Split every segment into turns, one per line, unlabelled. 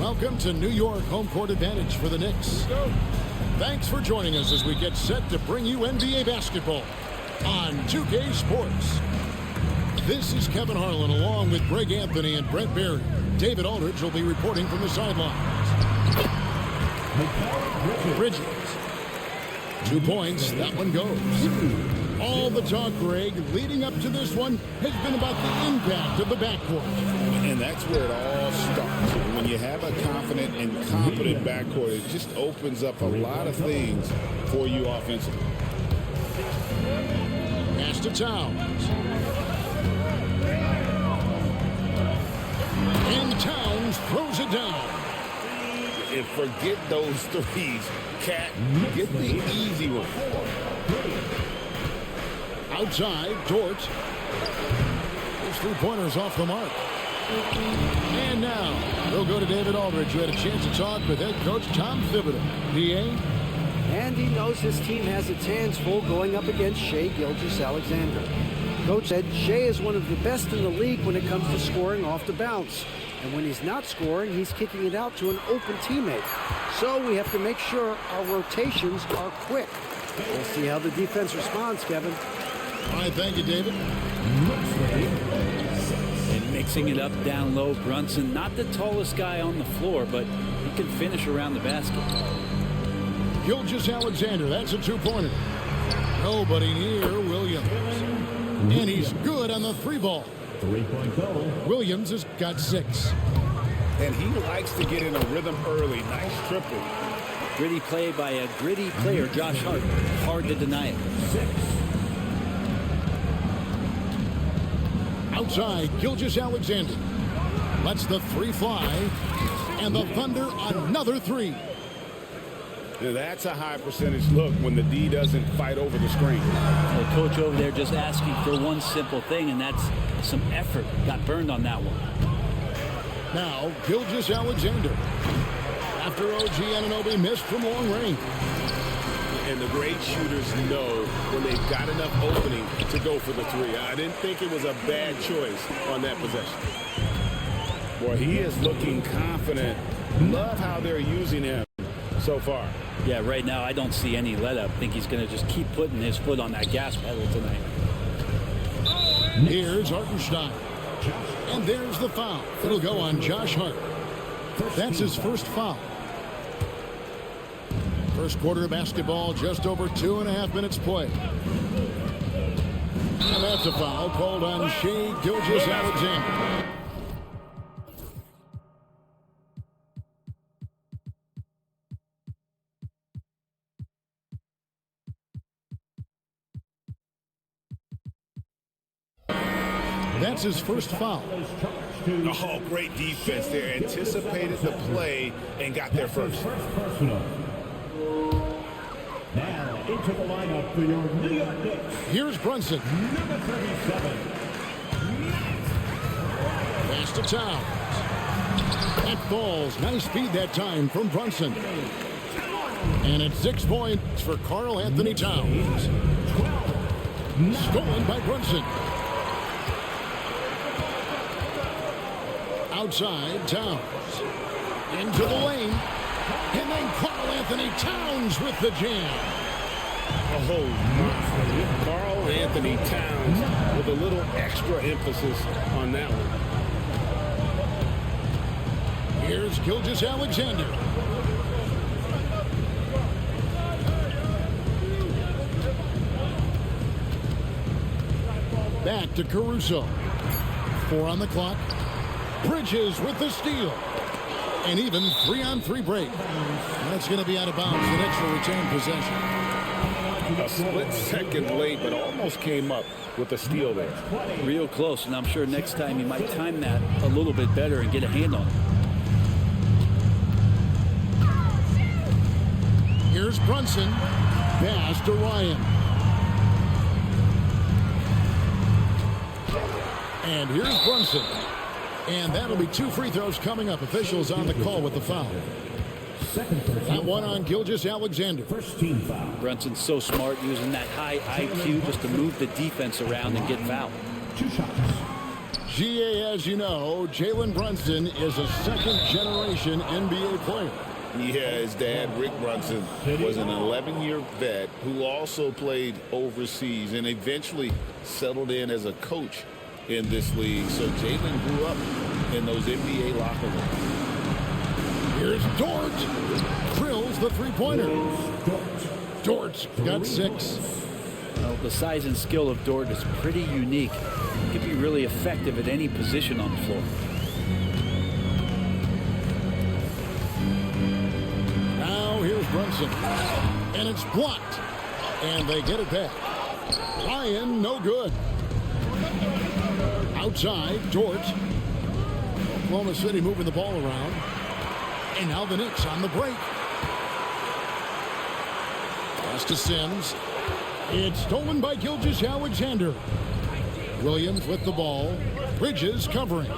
Welcome to New York, home court advantage for the Knicks. Thanks for joining us as we get set to bring you NBA basketball on 2K Sports. This is Kevin Harlan along with Greg Anthony and Brent Barry. David Aldridge will be reporting from the sidelines. Bridges. 2 points. That one goes. All the talk, Greg, leading up to this one has been about the impact of the backcourt.
And that's where it all starts. When you have a confident and competent backcourt, it just opens up a lot of things for you offensively.
Pass to Towns. And Towns throws it down.
And forget those threes. Cat, get the easy one.
Outside, Dort. His 3-pointers off the mark. And now, we'll go to David Aldridge, who had a chance to talk with head coach Tom Thibodeau. DA?
And he knows his team has its hands full going up against Shai Gilgeous-Alexander. Coach said Shai is one of the best in the league when it comes to scoring off the bounce. And when he's not scoring, he's kicking it out to an open teammate. So we have to make sure our rotations are quick. We'll see how the defense responds, Kevin.
All right, thank you, David.
And mixing it up down low, Brunson, not the tallest guy on the floor, but he can finish around the basket.
Gilgeous-Alexander, that's a 2-pointer. Nobody near Williams. And he's good on the 3-ball.
3-point goal.
Williams has got 6.
And he likes to get in a rhythm early. Nice triple.
Gritty play by a gritty player, Josh Hart. Hard to deny it.
6.
Outside, Gilgeous-Alexander lets the 3 fly, and the Thunder another 3.
Now that's a high percentage look when the D doesn't fight over the screen.
The coach over there just asking for one simple thing, and that's some effort. Got burned on that one.
Now, Gilgeous-Alexander. After OG Anunoby missed from long range.
And the great shooters know when they've got enough opening to go for the 3. I didn't think it was a bad choice on that possession. Boy, he is looking confident. Love how they're using him so far.
Yeah, right now I don't see any let up. I think he's going to just keep putting his foot on that gas pedal tonight.
Here's Hartenstein. And there's the foul. It'll go on Josh Hart. That's his first foul. First quarter of basketball, just over 2.5 minutes played. And that's a foul called on Shai Gilgeous-Alexander. That's his first foul.
Oh, great defense there. Anticipated the play and got there first.
Now into the lineup for your New York Knicks.
Here's Brunson.
Number 37.
Pass to Towns. That falls. Nice speed that time from Brunson. And it's 6 points for Karl Anthony Towns. Stolen by Brunson. Outside, Towns. Into the lane. And then Karl Anthony Towns with the jam.
Oh, Karl Anthony Towns with a little extra emphasis on that one.
Here's Gilgeous-Alexander. Back to Caruso. 4 on the clock. Bridges with the steal. And even 3-on-3 break. That's going to be out of bounds. The Knicks will retain possession.
A split second late, but almost came up with a steal there.
Real close, and I'm sure next time he might time that a little bit better and get a hand on it.
Here's Brunson. Pass to Ryan. And here's Brunson. And that'll be 2 free throws coming up. Officials on the call with the foul. That one on Gilgeous-Alexander.
First team foul.
Brunson's so smart using that high IQ just to move the defense around and get fouled.
2 shots.
GA, as you know, Jalen Brunson is a second-generation NBA player.
Yeah, his dad, Rick Brunson, was an 11-year vet who also played overseas and eventually settled in as a coach in this league. So Jalen grew up in those NBA locker rooms.
Here's Dort. Drills the three-pointer. Dort got 6.
Well, the size and skill of Dort is pretty unique. He can be really effective at any position on the floor.
Now here's Brunson. And it's blocked. And they get it back. Ryan, no good. Outside, Dort. Oklahoma City moving the ball around. And now the Knicks on the break. Pass to Sims. It's stolen by Gilgeous-Alexander. Williams with the ball. Bridges covering.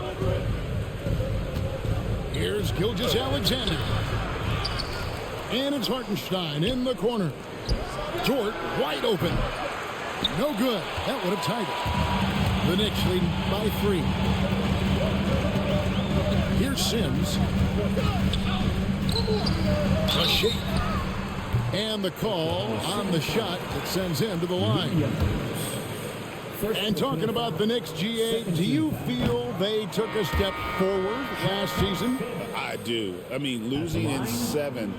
Here's Gilgeous-Alexander. And it's Hartenstein in the corner. Dort wide open. No good. That would have tied it. The Knicks leading by 3. Here's Sims. A shake. And the call on the shot that sends him to the line. And talking about the Knicks, GA, do you feel they took a step forward last season?
I do. I mean, losing in 7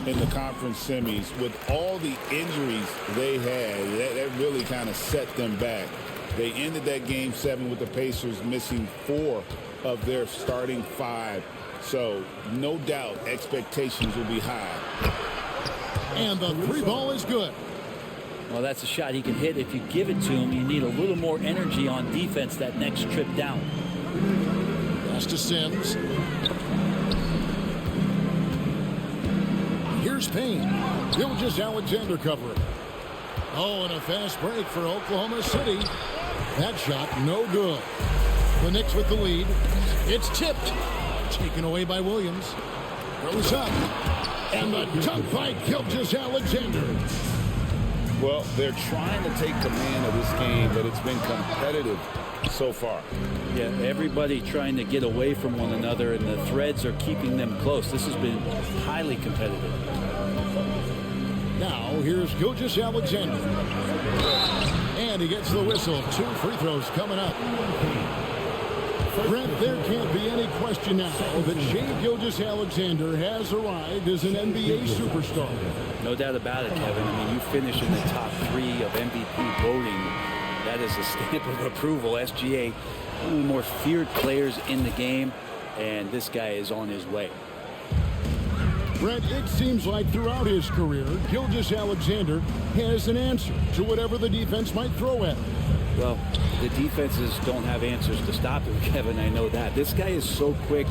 in the conference semis with all the injuries they had, that really kind of set them back. They ended that game 7 with the Pacers missing 4 of their starting 5. So, no doubt, expectations will be high.
And the 3 ball is good.
Well, that's a shot he can hit. If you give it to him, you need a little more energy on defense that next trip down.
Pass to Sims. Here's Payne. Gilgeous-Alexander covering. Oh, and a fast break for Oklahoma City. That shot, no good. The Knicks with the lead. It's tipped. Taken away by Williams. Goes up. And the dunk by Gilgeous-Alexander.
Well, they're trying to take command of this game, but it's been competitive so far.
Yeah, everybody trying to get away from one another, and the threads are keeping them close. This has been highly competitive.
Now, here's Gilgeous-Alexander. And he gets the whistle. 2 free throws coming up. Brent, there can't be any question now that Shai Gilgeous-Alexander has arrived as an NBA superstar.
No doubt about it, Kevin. I mean, you finish in the top 3 of MVP voting. That is a stamp of approval. SGA, one of the more feared players in the game, and this guy is on his way.
Brent, it seems like throughout his career, Gilgeous-Alexander has an answer to whatever the defense might throw at him.
Well, the defenses don't have answers to stop him, Kevin. I know that. This guy is so quick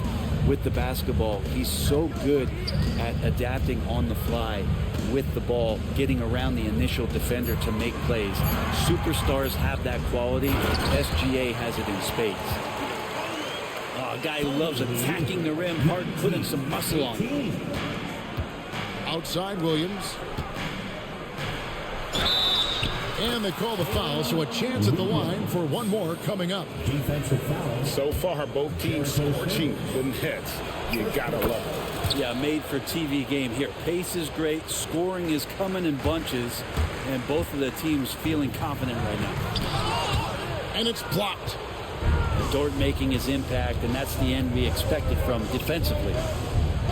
with the basketball. He's so good at adapting on the fly with the ball, getting around the initial defender to make plays. Superstars have that quality. SGA has it in spades. Oh, a guy who loves attacking the rim hard, putting some muscle on it.
Outside Williams. And they call the foul, so a chance at the line for one more coming up.
Defensive foul.
So far, both teams scorching the Nets. You gotta love it.
Yeah, made for TV game here. Pace is great, scoring is coming in bunches, and both of the teams feeling confident right now.
And it's blocked.
Dort making his impact, and that's the end we expected from defensively.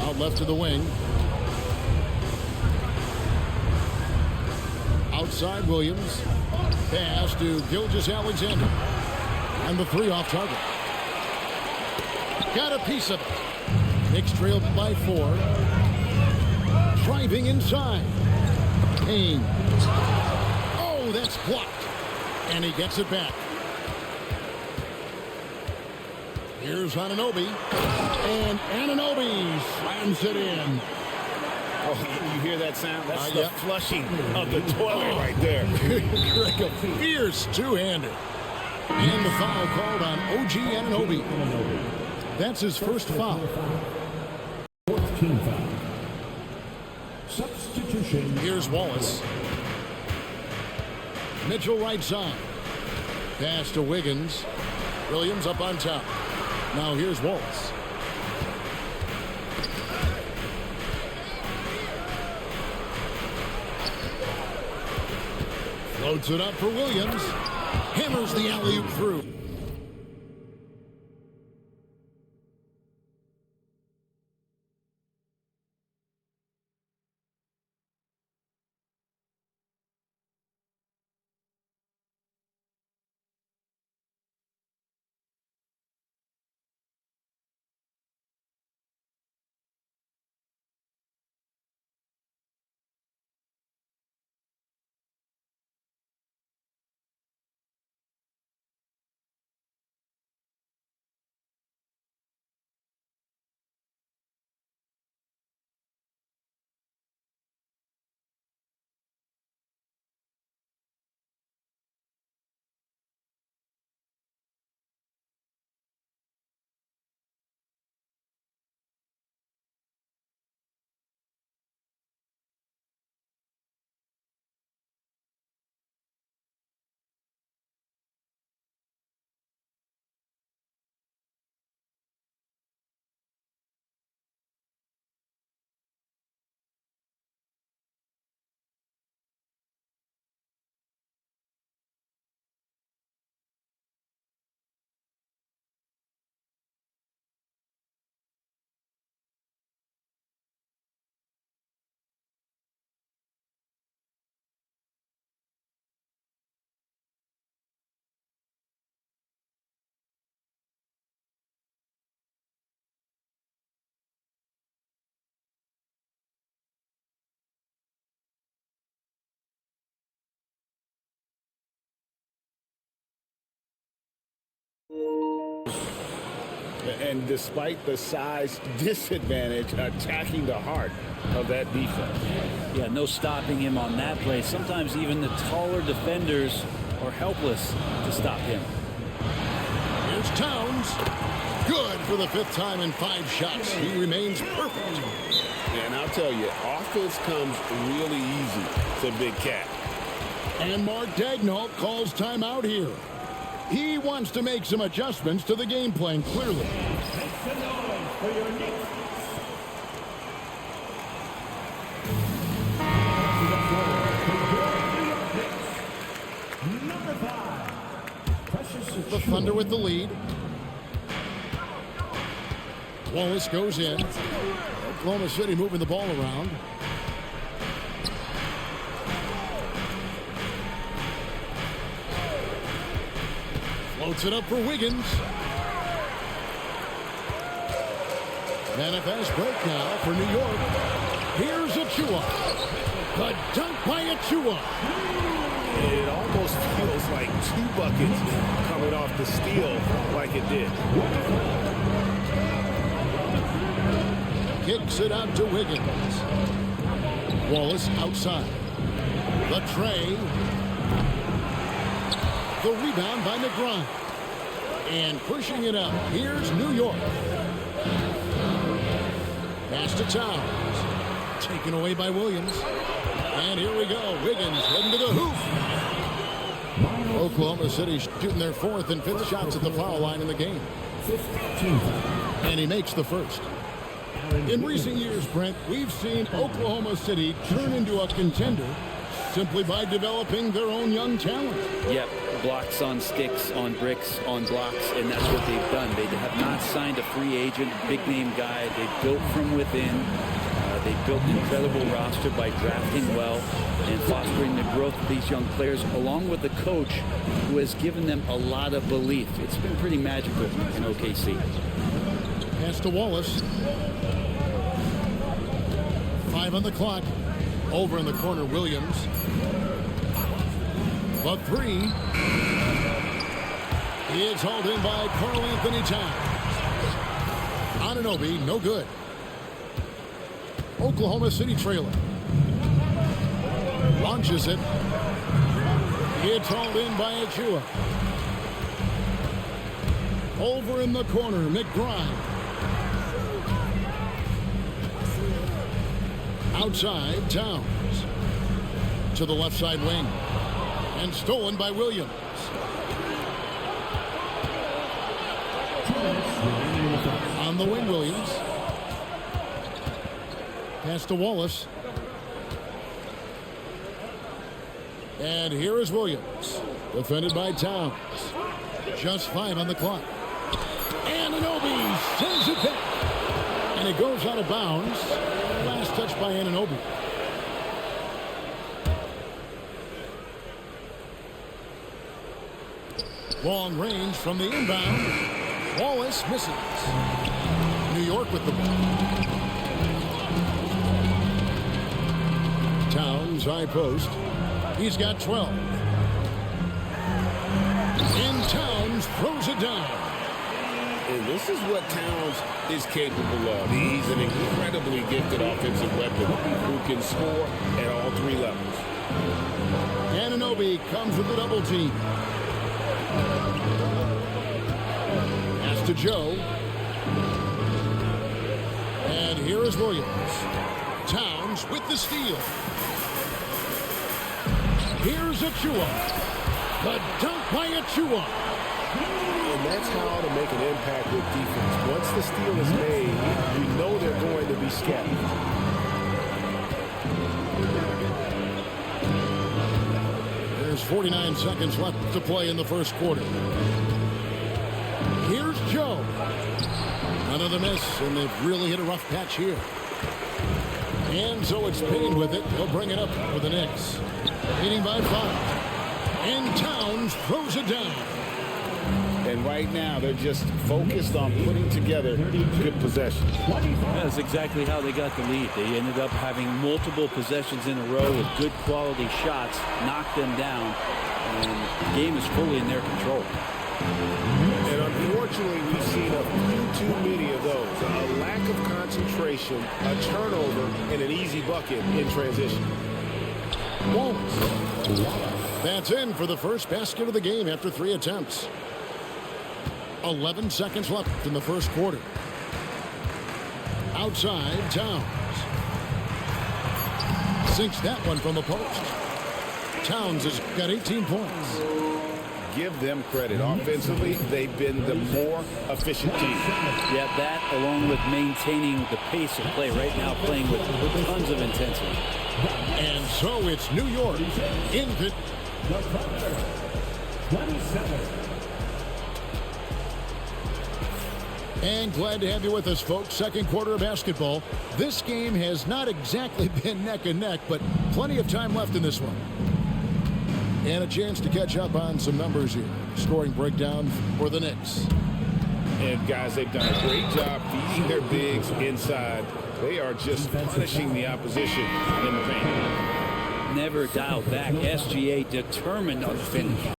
Out left to the wing. Outside Williams. Pass to Gilgeous-Alexander. And the 3 off target. Got a piece of it. Knicks trailed by 4. Driving inside. Payne. Oh, that's blocked. And he gets it back. Here's Anunoby. And Anunoby slams it in.
Oh, you hear that sound? That's the
yeah.
flushing of the toilet right there.
Greg, a fierce two-hander. And the foul called on OG Anunoby. That's his first foul.
4th team foul. Substitution.
Here's Wallace. Mitchell right side. Pass to Wiggins. Williams up on top. Now here's Wallace. Floats it up for Williams. Hammers the alley-oop through.
And despite the size disadvantage, attacking the heart of that defense.
Yeah, no stopping him on that play. Sometimes even the taller defenders are helpless to stop him.
Here's Towns. Good for the 5th time in 5 shots. He remains perfect.
And I'll tell you, offense comes really easy to Big Cat.
And Mark Daignault calls timeout here. He wants to make some adjustments to the game plan, clearly.
Make some noise for your Knicks. To the floor for your New York Knicks. Number 5. Precious
The Thunder with the lead. Wallace goes in. Oklahoma City moving the ball around. Floats it up for Wiggins. And a fast break now for New York. Here's Achua. The dunk by Achua.
It almost feels like 2 buckets coming off the steal like it did.
Kicks it out to Wiggins. Wallace outside. The tray. The rebound by McGrine. And pushing it up. Here's New York. Pass to Towns. Taken away by Williams. And here we go. Wiggins heading to the hoop. Oklahoma City shooting their 4th and 5th shots at the foul line in the game. And he makes the first. In recent years, Brent, we've seen Oklahoma City turn into a contender simply by developing their own young talent.
Yep, blocks on sticks, on bricks, on blocks, and that's what they've done. They have not signed a free agent, big-name guy. They built from within. They built an incredible roster by drafting well and fostering the growth of these young players, along with the coach who has given them a lot of belief. It's been pretty magical in OKC.
Pass to Wallace. 5 on the clock. Over in the corner, Williams. The 3. It's hauled in by Karl Anthony Towns. Anunoby, no good. Oklahoma City trailing. Launches it. It's hauled in by Achua. Over in the corner, McGrine. Outside, Towns. To the left side wing. And stolen by Williams. the wing, Williams. Pass to Wallace. And here is Williams. Defended by Towns. Just 5 on the clock. And Anunoby sends it back. And it goes out of bounds. Last touch by Anunoby. Long range from the inbound. Wallace misses. New York with the ball. Towns high post. He's got 12. And Towns throws it down.
And this is what Towns is capable of. He's an incredibly gifted offensive weapon who can score at all 3 levels.
Anunoby comes with the double team. Pass to Joe. And here is Williams. Towns with the steal. Here's Achua. The dunk by Achua.
And that's how to make an impact with defense. Once the steal is made, you know they're going to be scattered.
There's 49 seconds left to play in the first quarter. Here's Joe. Another miss, and they've really hit a rough patch here. And so it's Payne with it. He'll bring it up for the Knicks. Leading by 5. And Towns throws it down.
And right now, they're just focused on putting together good possessions.
That's exactly how they got the lead. They ended up having multiple possessions in a row with good quality shots, knocked them down, and the game is fully in their control.
And unfortunately, we've seen a few too many of those. A lack of concentration, a turnover, and an easy bucket in transition.
That's in for the first basket of the game after 3 attempts. 11 seconds left in the first quarter. Outside, Towns. Sinks that one from the post. Towns has got 18 points.
Give them credit. Offensively, they've been the more efficient team.
Yeah, that along with maintaining the pace of play right now, playing with tons of intensity.
And so it's New York in the
27.
And glad to have you with us, folks. Second quarter of basketball. This game has not exactly been neck and neck, but plenty of time left in this one. And a chance to catch up on some numbers here. Scoring breakdown for the Knicks.
And guys, they've done a great job feeding their bigs inside. They are just punishing the opposition in the paint.
Never dialed back. SGA determined on the finish.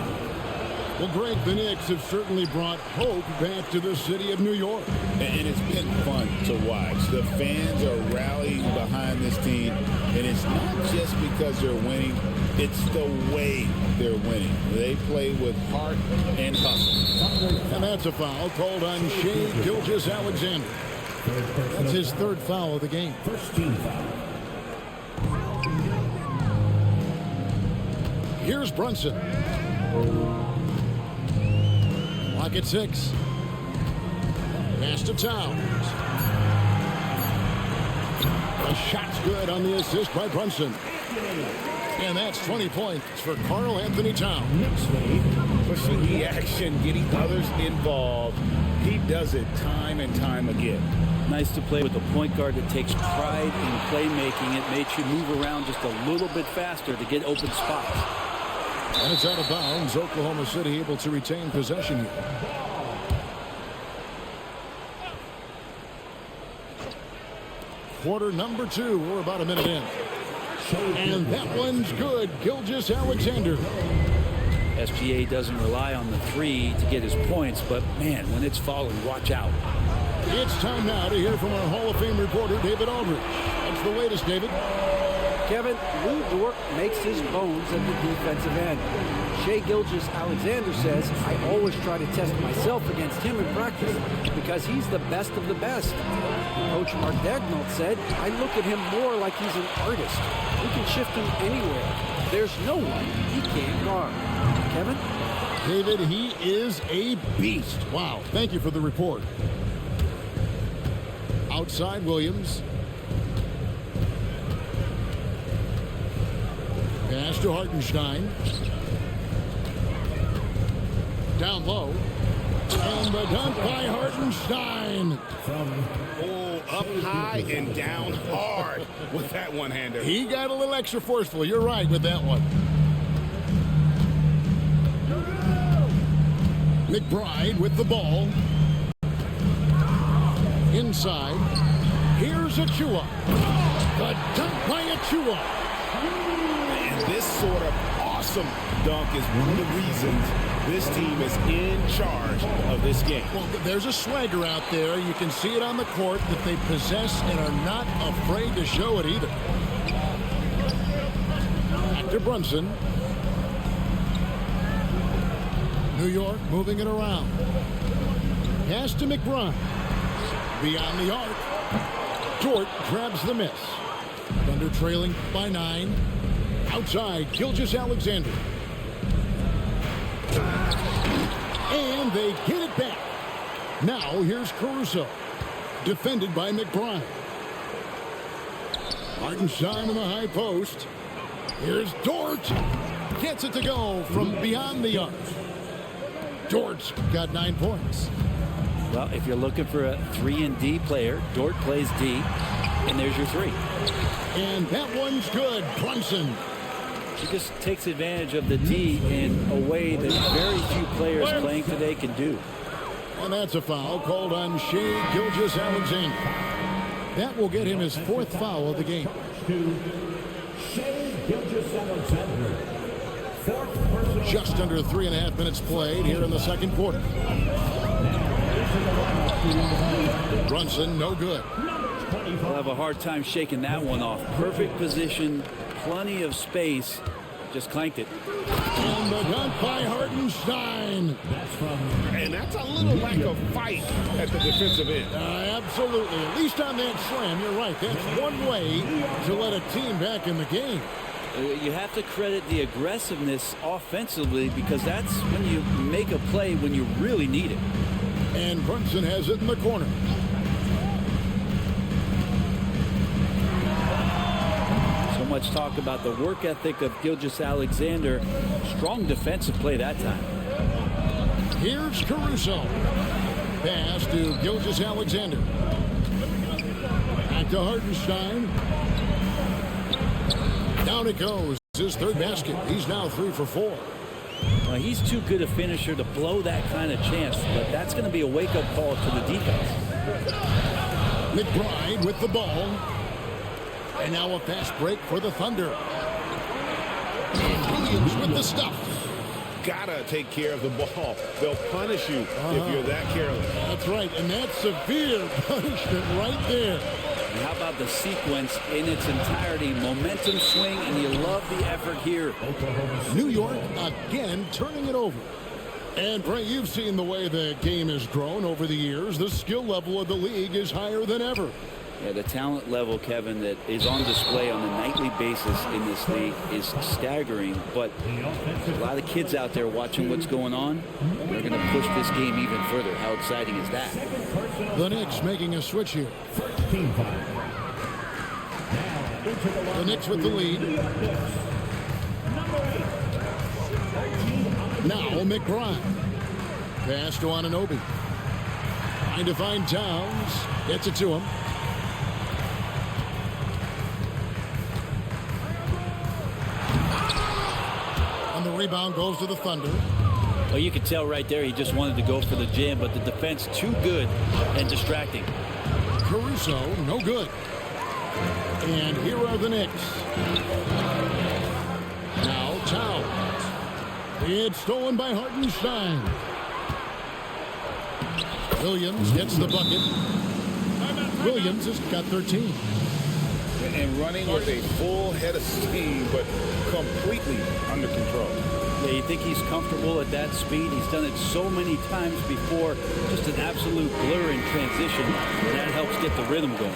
Well, Greg, the Knicks have certainly brought hope back to the city of New York.
And it's been fun to watch. The fans are rallying behind this team. And it's not just because they're winning. It's the way they're winning. They play with heart and hustle.
And that's a foul called on Shai Gilgeous-Alexander. That's his 3rd foul of the game.
First team foul.
Here's Brunson. Lock at 6. Pass to Towns. The shot's good on the assist by Brunson. And that's 20 points for Karl Anthony Towns.
Pushing the action, getting others involved. He does it time and time again.
Nice to play with a point guard that takes pride in playmaking. It makes you move around just a little bit faster to get open spots.
And it's out of bounds. Oklahoma City able to retain possession here. Quarter number 2. We're about a minute in. And that one's good. Gilgeous-Alexander.
SGA doesn't rely on the 3 to get his points, but man, when it's falling, watch out.
It's time now to hear from our Hall of Fame reporter, David Aldridge. What's the latest, David?
Kevin, Lou Dort makes his bones at the defensive end. Shai Gilgeous-Alexander says, I always try to test myself against him in practice because he's the best of the best. Coach Mark Dagnall said, I look at him more like he's an artist. We can shift him anywhere. There's no one he can't guard. Kevin?
David, he is a beast. Wow. Thank you for the report. outside Williams. Pass to Hartenstein. Down low. And the dunk by Hartenstein.
Oh, up high and down hard with that one-hander.
He got a little extra forceful. You're right with that one. McBride with the ball. Inside. Here's Achua. The dunk by Achua.
And this sort of awesome dunk is one of the reasons this team is in charge of this game.
Well, there's a swagger out there. You can see it on the court that they possess and are not afraid to show it either. Back to Brunson. New York moving it around. Pass to McBride. Beyond the arc. Dort grabs the miss. Thunder trailing by 9. Outside, Gilgeous-Alexander. And they get it back. Now here's Caruso. Defended by McBride. Hartenstein in the high post. Here's Dort. Gets it to go from beyond the arc. Dort's got 9 points.
Well, if you're looking for a 3-and-D player, Dort plays D, and there's your 3.
And that one's good. Brunson.
He just takes advantage of the D in a way that very few players playing today can do.
And that's a foul called on Shai Gilgeous-Alexander. That will get him his 4th foul of the game.
Shai Gilgeous-Alexander. 4th personal.
Just under 3.5 minutes played here in the second quarter. Brunson, no good.
He'll have a hard time shaking that one off. Perfect position, plenty of space. Just clanked it.
And the dunk by Hartenstein.
And that's a little lack of fight at the defensive end.
Absolutely. At least on that slam, you're right. That's one way to let a team back in the game.
You have to credit the aggressiveness offensively because that's when you make a play when you really need it.
And Brunson has it in the corner.
So much talk about the work ethic of Gilgeous-Alexander. Strong defensive play that time.
Here's Caruso. Pass to Gilgeous-Alexander. Back to Hartenstein. Down it goes. His 3rd basket. He's now 3 for 4.
Well, he's too good a finisher to blow that kind of chance, but that's going to be a wake-up call to the defense.
McBride with the ball. And now a fast break for the Thunder. And Williams with the stuff.
Gotta take care of the ball. They'll punish you if you're that careless.
That's right, and that's severe punishment right there.
And how about the sequence in its entirety? Momentum swing, and you love the effort here.
New York again turning it over. And Brent, you've seen the way the game has grown over the years. The skill level of the league is higher than ever.
Yeah, the talent level, Kevin, that is on display on a nightly basis in this league is staggering. But a lot of kids out there watching what's going on. They're going to push this game even further. How exciting is that?
The Knicks making a switch here. The Knicks with the lead. Now McBride. Pass to Anunoby. Trying to find Towns. Gets it to him. And the rebound goes to the Thunder.
Well, you could tell right there he just wanted to go for the jam, but the defense too good and distracting.
Caruso, no good. And here are the Knicks. Now Towns. It's stolen by Hartenstein. Williams gets the bucket. Williams has got 13.
And running with a full head of steam, but completely under control.
Yeah, you think he's comfortable at that speed? He's done it so many times before. Just an absolute blur in transition. And that helps get the rhythm going.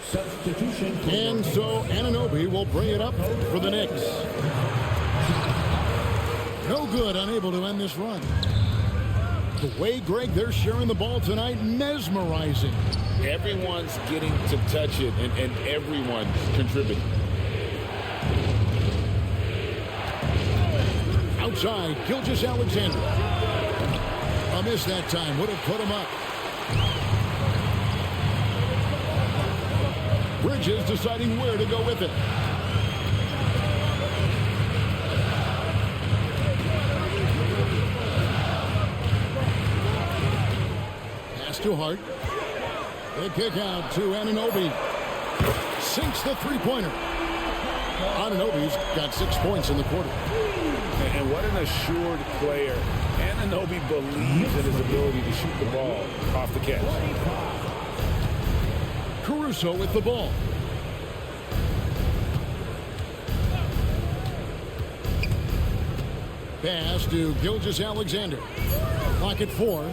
Substitution.
And so Anunoby will bring it up for the Knicks. No good, unable to end this run. The way, Greg, they're sharing the ball tonight, mesmerizing.
Everyone's getting to touch it, and everyone's contributing.
Outside, Gilgeous-Alexander. A miss that time, would have put him up. Bridges deciding where to go with it. Pass to Hart. They kick out to Anunoby. Sinks the three-pointer. Anunoby's got 6 points in the quarter.
And what an assured player. Anunoby believes in his ability to shoot the ball off the catch.
Caruso with the ball. Pass to Gilgeous-Alexander. Clock at 4.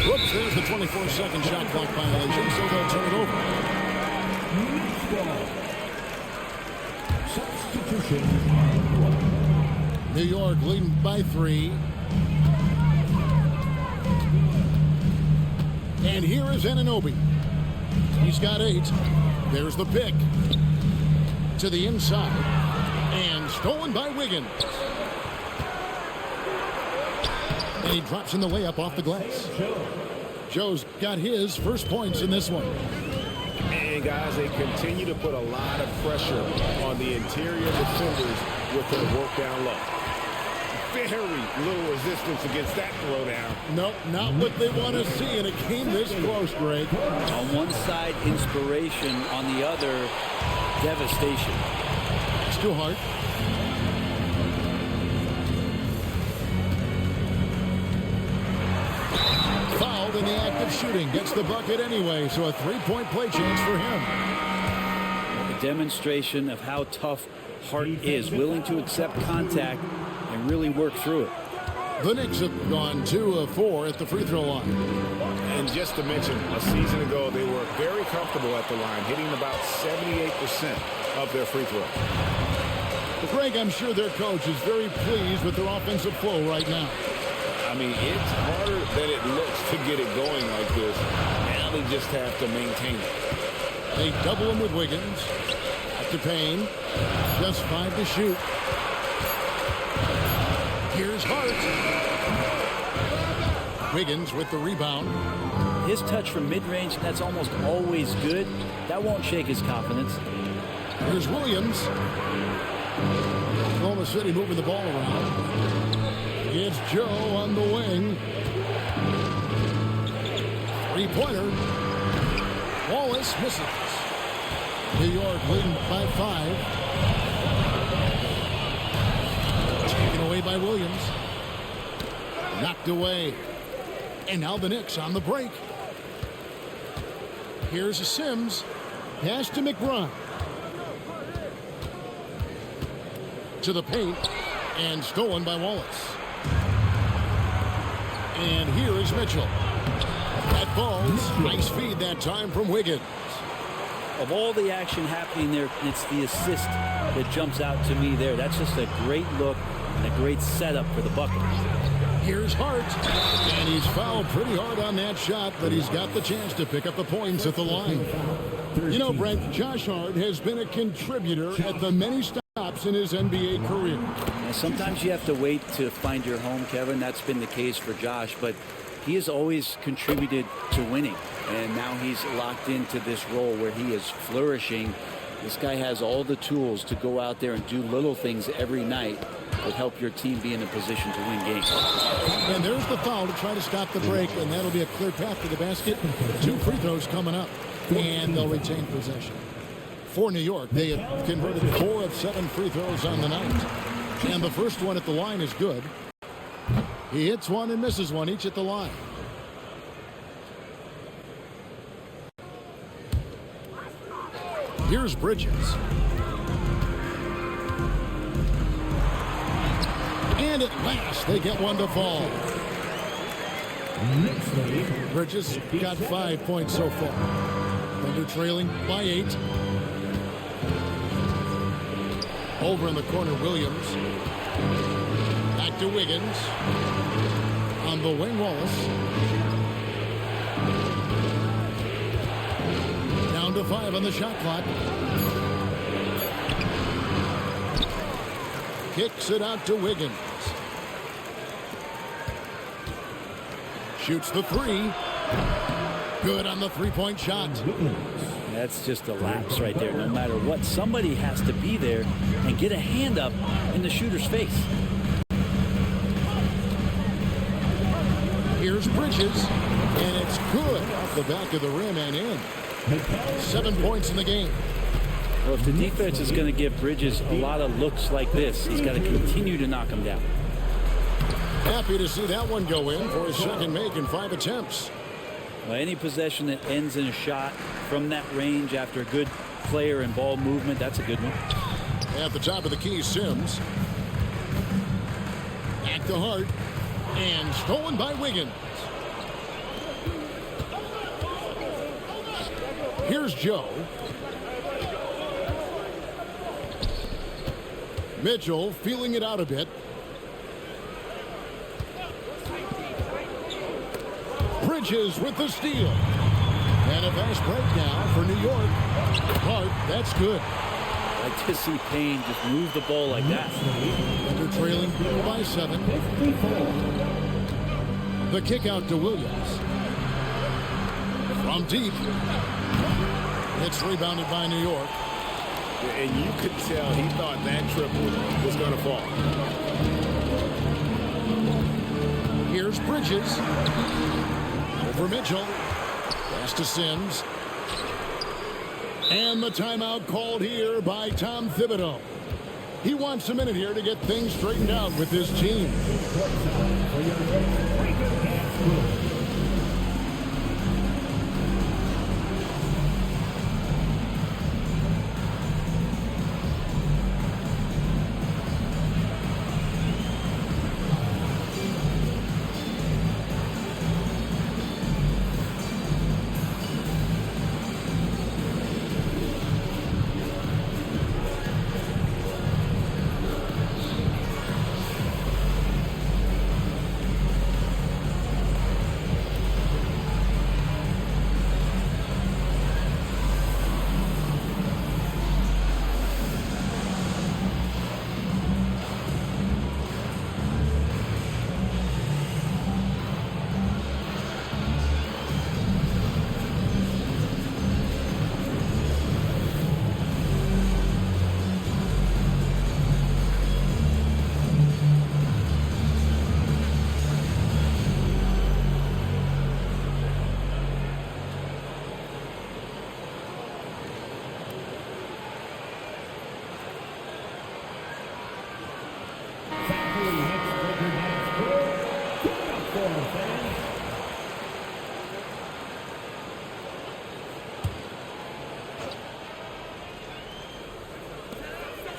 Whoops, there's the 24-second shot clock violation, so they'll turn it over.
Substitution.
New York leading by 3. And here is Anunoby. He's got 8. There's the pick. To the inside. And stolen by Wiggins. And he drops in the layup off the glass. Joe's got his first points in this one.
And guys, they continue to put a lot of pressure on the interior defenders with their work down low. Very little resistance against that throwdown.
Nope, not what they want to see, and it came this close, Greg.
On one side, inspiration. On the other, devastation.
It's too hard. Fouled in the act of shooting. Gets the bucket anyway, so a three-point play chance for him.
A demonstration of how tough Hart is, willing to accept contact and really work through it.
The Knicks have gone 2 of 4 at the free throw line.
And just to mention, a season ago, they were very comfortable at the line, hitting about 78% of their free throws.
Greg, I'm sure their coach is very pleased with their offensive flow right now.
I mean, it's harder than it looks to get it going like this. Now they just have to maintain it.
They double him with Wiggins. Up to Payne. Just 5 to shoot. Here's Hart. Wiggins with the rebound.
His touch from mid-range, that's almost always good. That won't shake his confidence.
Here's Williams. Oklahoma City moving the ball around. It's Joe on the wing. Three-pointer. Wallace misses. New York leading by 5. Taken away by Williams. Knocked away. And now the Knicks on the break. Here's a Sims. Pass to McBride. To the paint. And stolen by Wallace. And here is Mitchell. That falls. Nice feed that time from Wiggins.
Of all the action happening there, it's the assist that jumps out to me there. That's just a great look and a great setup for the bucket.
Here's Hart. And he's fouled pretty hard on that shot, but he's got the chance to pick up the points at the line. You know, Brent, Josh Hart has been a contributor at the many stops in his NBA career.
And sometimes you have to wait to find your home, Kevin. That's been the case for Josh, but he has always contributed to winning. And now he's locked into this role where he is flourishing. This guy has all the tools to go out there and do little things every night that help your team be in a position to win games.
And there's the foul to try to stop the break, and that'll be a clear path to the basket. 2 free throws coming up, and they'll retain possession. For New York, they have converted 4 of 7 free throws on the night. And the first one at the line is good. He hits one and misses one, each at the line. Here's Bridges. And at last, they get one to fall. Bridges got 5 points so far. Thunder trailing by 8. Over in the corner, Williams. Back to Wiggins. On the wing, Wallace. Down to 5 on the shot clock. Kicks it out to Wiggins. Shoots the 3. Good on the three-point shot.
That's just a lapse right there. No matter what, somebody has to be there and get a hand up in the shooter's face.
Here's Bridges, and it's good off the back of the rim and in. 7 points in the game.
Well, if the defense is going to give Bridges a lot of looks like this, he's got to continue to knock them down.
Happy to see that one go in for his second make in 5 attempts.
Well, any possession that ends in a shot from that range after a good player and ball movement, that's a good one.
At the top of the key, Sims. Back to Hart. And stolen by Wiggins. Here's Joe. Mitchell feeling it out a bit. Bridges with the steal. And a fast break now for New York. Hart, that's good.
I like to see Payne just move the ball like that.
Under trailing by 7. The kick out to Williams. From deep. It's rebounded by New York.
And you could tell he thought that triple was going to fall.
Here's Bridges. Over Mitchell. Pass to Sims. And the timeout called here by Tom Thibodeau. He wants a minute here to get things straightened out with his team.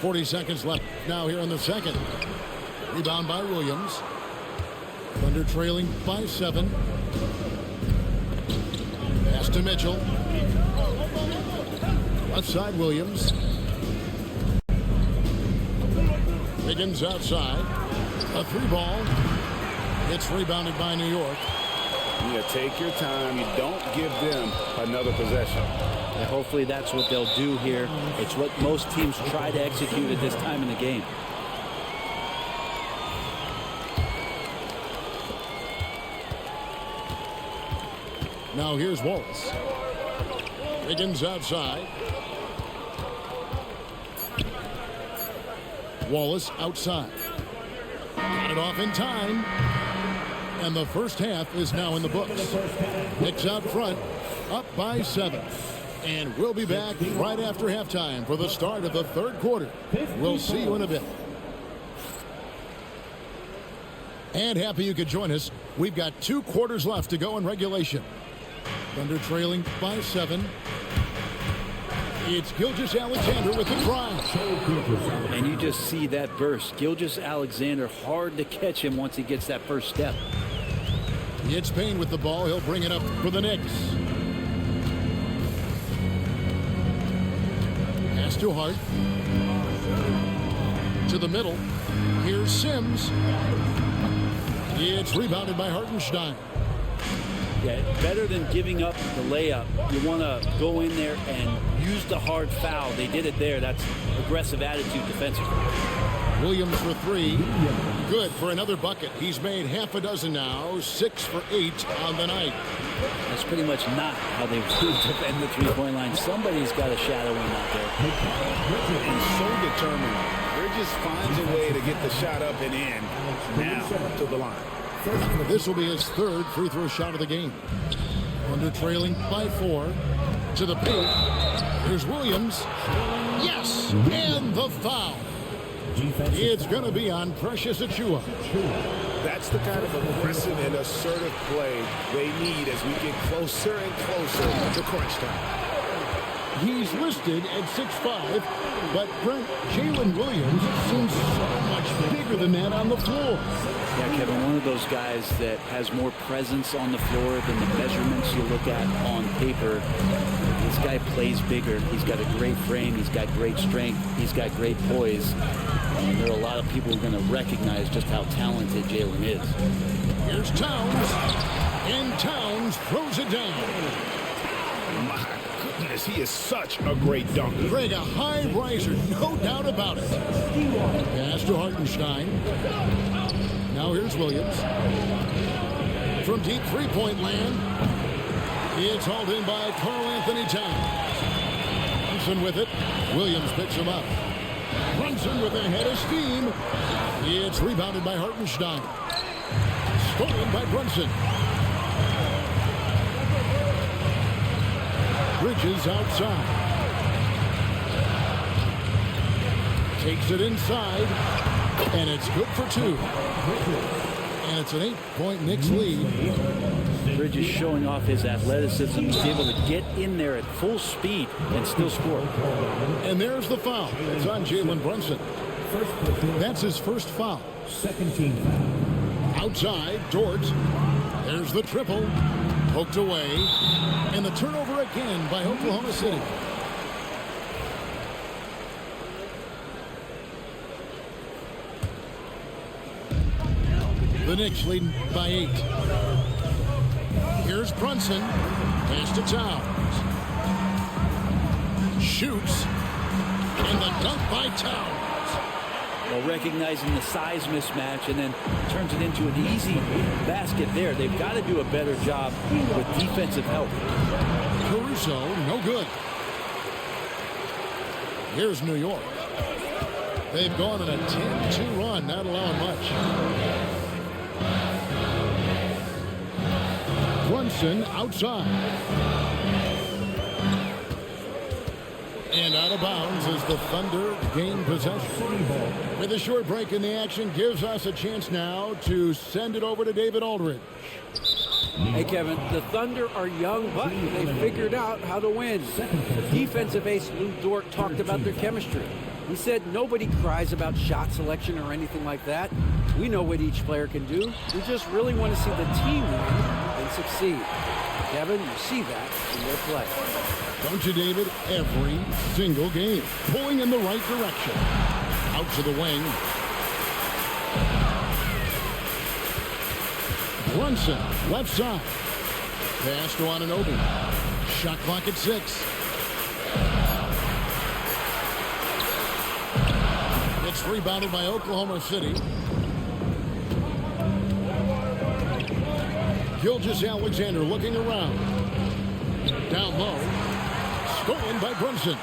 .40 seconds left now here in the second. Rebound by Williams. Thunder trailing by 7. Pass to Mitchell. Left side Williams. Wiggins outside. A 3-ball. It's rebounded by New York.
Yeah, take your time. You don't give them another possession.
And hopefully that's what they'll do here. It's what most teams try to execute at this time in the game.
Now here's Wallace. Wiggins outside. Wallace outside. Got it off in time. And the first half is now in the books. Knicks out front, up by 7. And we'll be back right after halftime for the start of the third quarter. We'll see you in a bit. And happy you could join us. We've got 2 quarters left to go in regulation. Thunder trailing by 7. It's Gilgeous-Alexander with the drive.
And you just see that burst. Gilgeous-Alexander, hard to catch him once he gets that first step.
It's Payne with the ball. He'll bring it up for the Knicks. Pass to Hart. To the middle. Here's Sims. It's rebounded by Hartenstein.
Yeah, better than giving up the layup. You want to go in there and use the hard foul. They did it there. That's aggressive attitude defensively.
Williams for three. Good for another bucket. He's made half a dozen now. 6 for 8 on the night.
That's pretty much not how they defend the three-point line. Somebody's got a shadow in out there.
And so determined. Bridges finds a way to get the shot up and in. Now to the line.
This will be his third free throw shot of the game. Under trailing by 4. To the paint. Here's Williams. Yes! And the foul. It's going to be on Precious Achiuwa.
That's the kind of aggressive and assertive play they need as we get closer and closer to crunch time.
He's listed at 6'5", but Brent, Jalen Williams seems so much bigger than that on the floor.
Yeah, Kevin, one of those guys that has more presence on the floor than the measurements you look at on paper. This guy plays bigger. He's got a great frame. He's got great strength. He's got great poise. And there are a lot of people who are going to recognize just how talented Jalen is.
Here's Towns, and Towns throws it down.
My goodness, he is such a great dunker.
Greg, a high riser, no doubt about it. Pass to Hartenstein. Now here's Williams. From deep three-point land, it's hauled in by Karl Anthony Towns. Brunson with it. Williams picks him up. Brunson with a head of steam. It's rebounded by Hartenstein. Stolen by Brunson. Bridges outside. Takes it inside. And it's good for 2. And it's an 8-point Knicks lead.
Bridges showing off his athleticism. He's able to get in there at full speed and still score.
And there's the foul. It's on Jalen Brunson. That's his first foul.
Second team foul.
Outside, Dort. There's the triple. Poked away. And the turnover again by Oklahoma City. The Knicks leading by 8. Here's Brunson. Pass to Towns. Shoots. And the dunk by Towns.
Well, recognizing the size mismatch and then turns it into an easy basket there. They've got to do a better job with defensive help.
Caruso, no good. Here's New York. They've gone on a 10-2 run, not allowing much. Brunson outside. And out of bounds as the Thunder gain possession. With a short break in the action, gives us a chance now to send it over to David Aldridge.
Hey, Kevin, the Thunder are young, but they figured out how to win. Defensive ace Lou Dort talked about their chemistry. He said nobody cries about shot selection or anything like that. We know what each player can do. We just really want to see the team win and succeed. Kevin, you see that in their play.
Don't you, David? Every single game. Pulling in the right direction. Out to the wing. Brunson, left side. Pass to Anunoby. Shot clock at 6. It's rebounded by Oklahoma City. Gilgeous-Alexander looking around. Down low. Stolen by Brunson.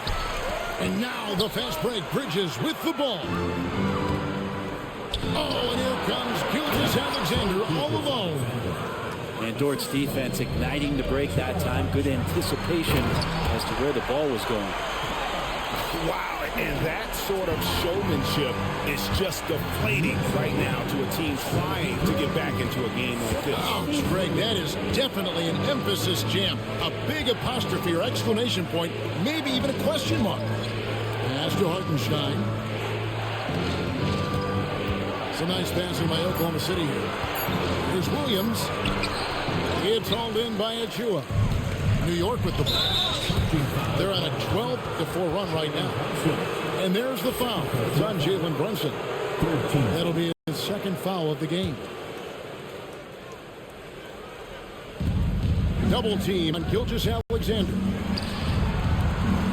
And now the fast break. Bridges with the ball. Oh, and here comes Gilgeous-Alexander all alone.
And Dort's defense igniting the break that time. Good anticipation as to where the ball was going.
Wow, and that sort of showmanship is just deflating right now to a team trying to get back into a game like this.
Ouch, Greg, that is definitely an emphasis jam. A big apostrophe or exclamation point, maybe even a question mark. Pass to Hartenstein. Some nice passing by Oklahoma City here. Here's Williams. It's hauled in by Achiuwa. New York with the ball. They're on a 12-4 run right now. And there's the foul. It's on Jalen Brunson.
13.
That'll be his second foul of the game. Double team on Gilgeous-Alexander.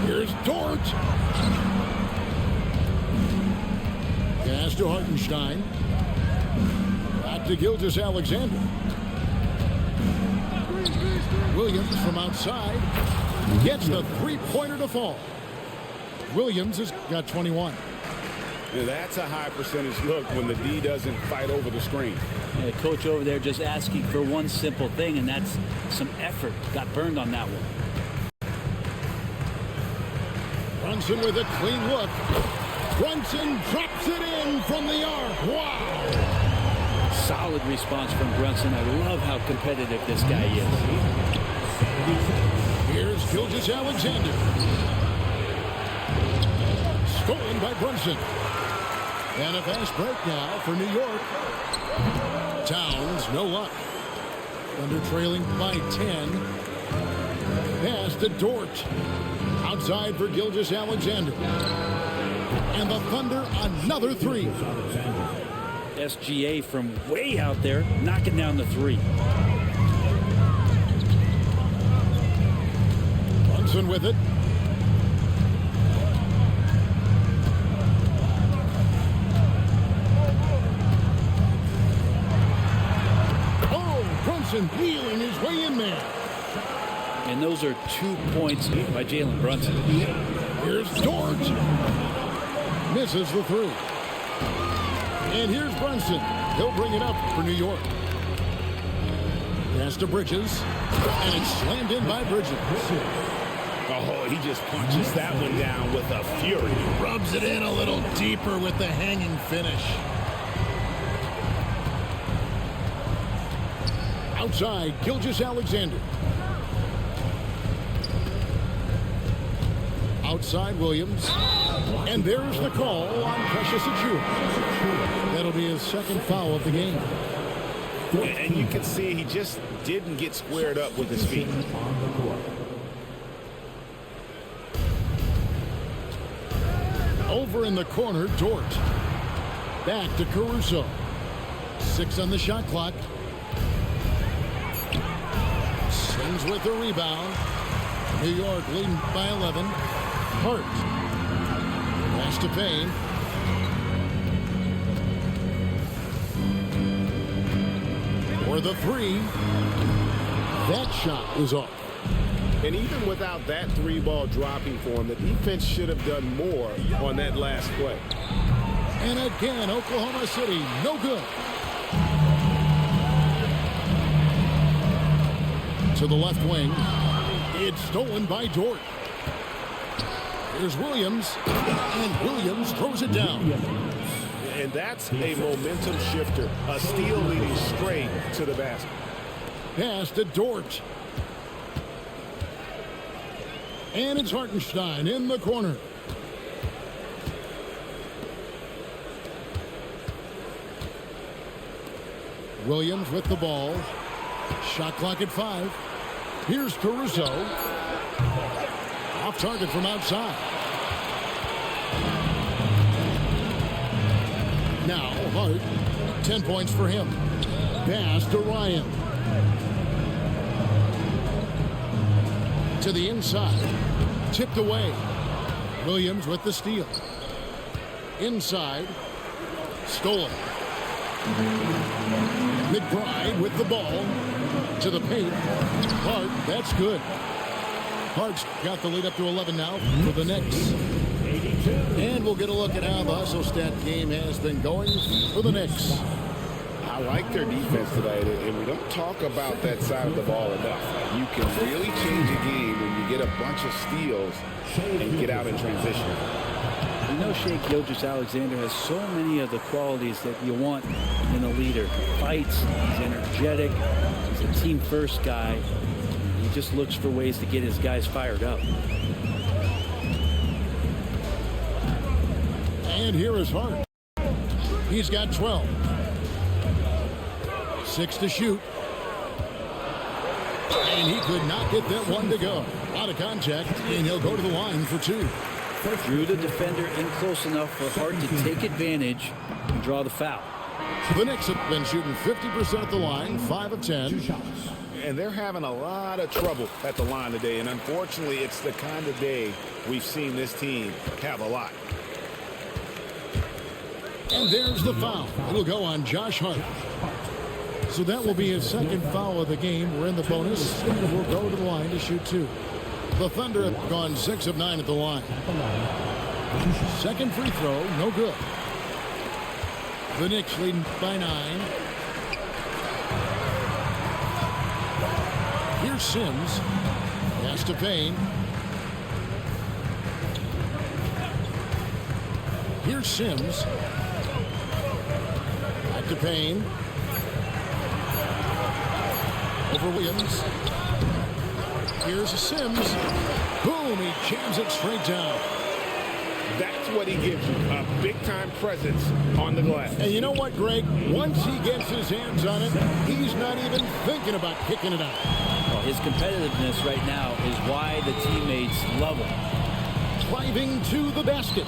Here's Dort. Pass to Hartenstein. Back to Gilgeous-Alexander. Williams from outside gets the three-pointer to fall. Williams has got 21.
Yeah, that's a high percentage look when the D doesn't fight over the screen.
Yeah, coach over there just asking for one simple thing, and that's some effort. Got burned on that one.
Brunson with a clean look. Brunson drops it in from the arc. Wow!
Solid response from Brunson. I love how competitive this guy is.
Here's Gilgeous-Alexander. Stolen by Brunson. And a fast break now for New York. Towns, no luck. Thunder trailing by 10. Pass to Dort. Outside for Gilgeous-Alexander. And the Thunder another three.
SGA from way out there, knocking down the three.
Brunson with it. Oh, Brunson wheeling his way in there.
And those are 2 points by Jalen Brunson.
Here's Dort. Misses the three. And here's Brunson. He'll bring it up for New York. Pass to Bridges. And it's slammed in by Bridges.
Oh, he just punches that one down with a fury.
Rubs it in a little deeper with the hanging finish. Outside, Gilgeous-Alexander. Outside Williams. And there's the call on Precious Achiuwa. That'll be his second foul of the game.
And you can see he just didn't get squared up with his feet.
Over in the corner, Dort. Back to Caruso. 6 on the shot clock. Sings with the rebound. New York leading by 11. Hart. Pass to Payne. For the three. That shot is off.
And even without that three ball dropping for him, the defense should have done more on that last play.
And again, Oklahoma City, no good. To the left wing. It's stolen by Dort. Here's Williams. And Williams throws it down.
And that's a momentum shifter. A steal leading straight to the basket.
Pass to Dort. And it's Hartenstein in the corner. Williams with the ball. Shot clock at 5. Here's Caruso. Off target from outside. Now Hart. 10 points for him. Pass to Ryan. To the inside. Tipped away. Williams with the steal. Inside. Stolen. McBride with the ball. To the paint. Hart, that's good. Hart's got the lead up to 11 now for the Knicks. And we'll get a look at how the hustle stat game has been going for the Knicks.
I like their defense tonight, and we don't talk about that side of the ball enough. You can really change a game when you get a bunch of steals and get out in transition.
You know, Shai Gilgeous-Alexander has so many of the qualities that you want in a leader. He fights, he's energetic, he's a team-first guy. He just looks for ways to get his guys fired up.
And here is Hart. He's got 12. 6 to shoot. And he could not get that one to go. Out of contact, and he'll go to the line for 2.
Drew the defender in close enough for Hart to take advantage and draw the foul.
The Knicks have been shooting 50% at the line, 5 of 10.
2 shots.
And they're having a lot of trouble at the line today. And unfortunately, it's the kind of day we've seen this team have a lot.
And there's the foul. It'll go on Josh Hart. So that will be his second foul of the game. We're in the bonus, and we'll go to the line to shoot 2. The Thunder have gone 6 of 9 at the line. Second free throw, no good. The Knicks leading by 9. Here's Sims. Pass to Payne. Here's Sims. Back to Payne. Over Williams. Here's a Sims. Boom, he jams it straight down.
That's what he gives you, a big-time presence on the glass.
And you know what, Greg? Once he gets his hands on it, he's not even thinking about kicking it out.
Well, his competitiveness right now is why the teammates love him.
Driving to the basket.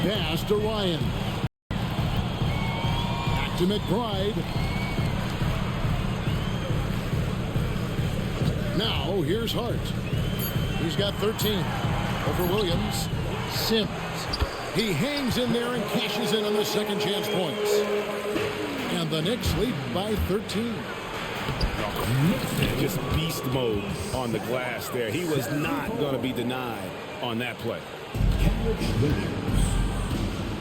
Pass to Ryan. Back to McBride. Now, here's Hart. He's got 13. Over Williams. Sims. He hangs in there and cashes in on the second chance points. And the Knicks lead by 13.
Just beast mode on the glass there. He was not going to be denied on that play.
Kenrich Williams.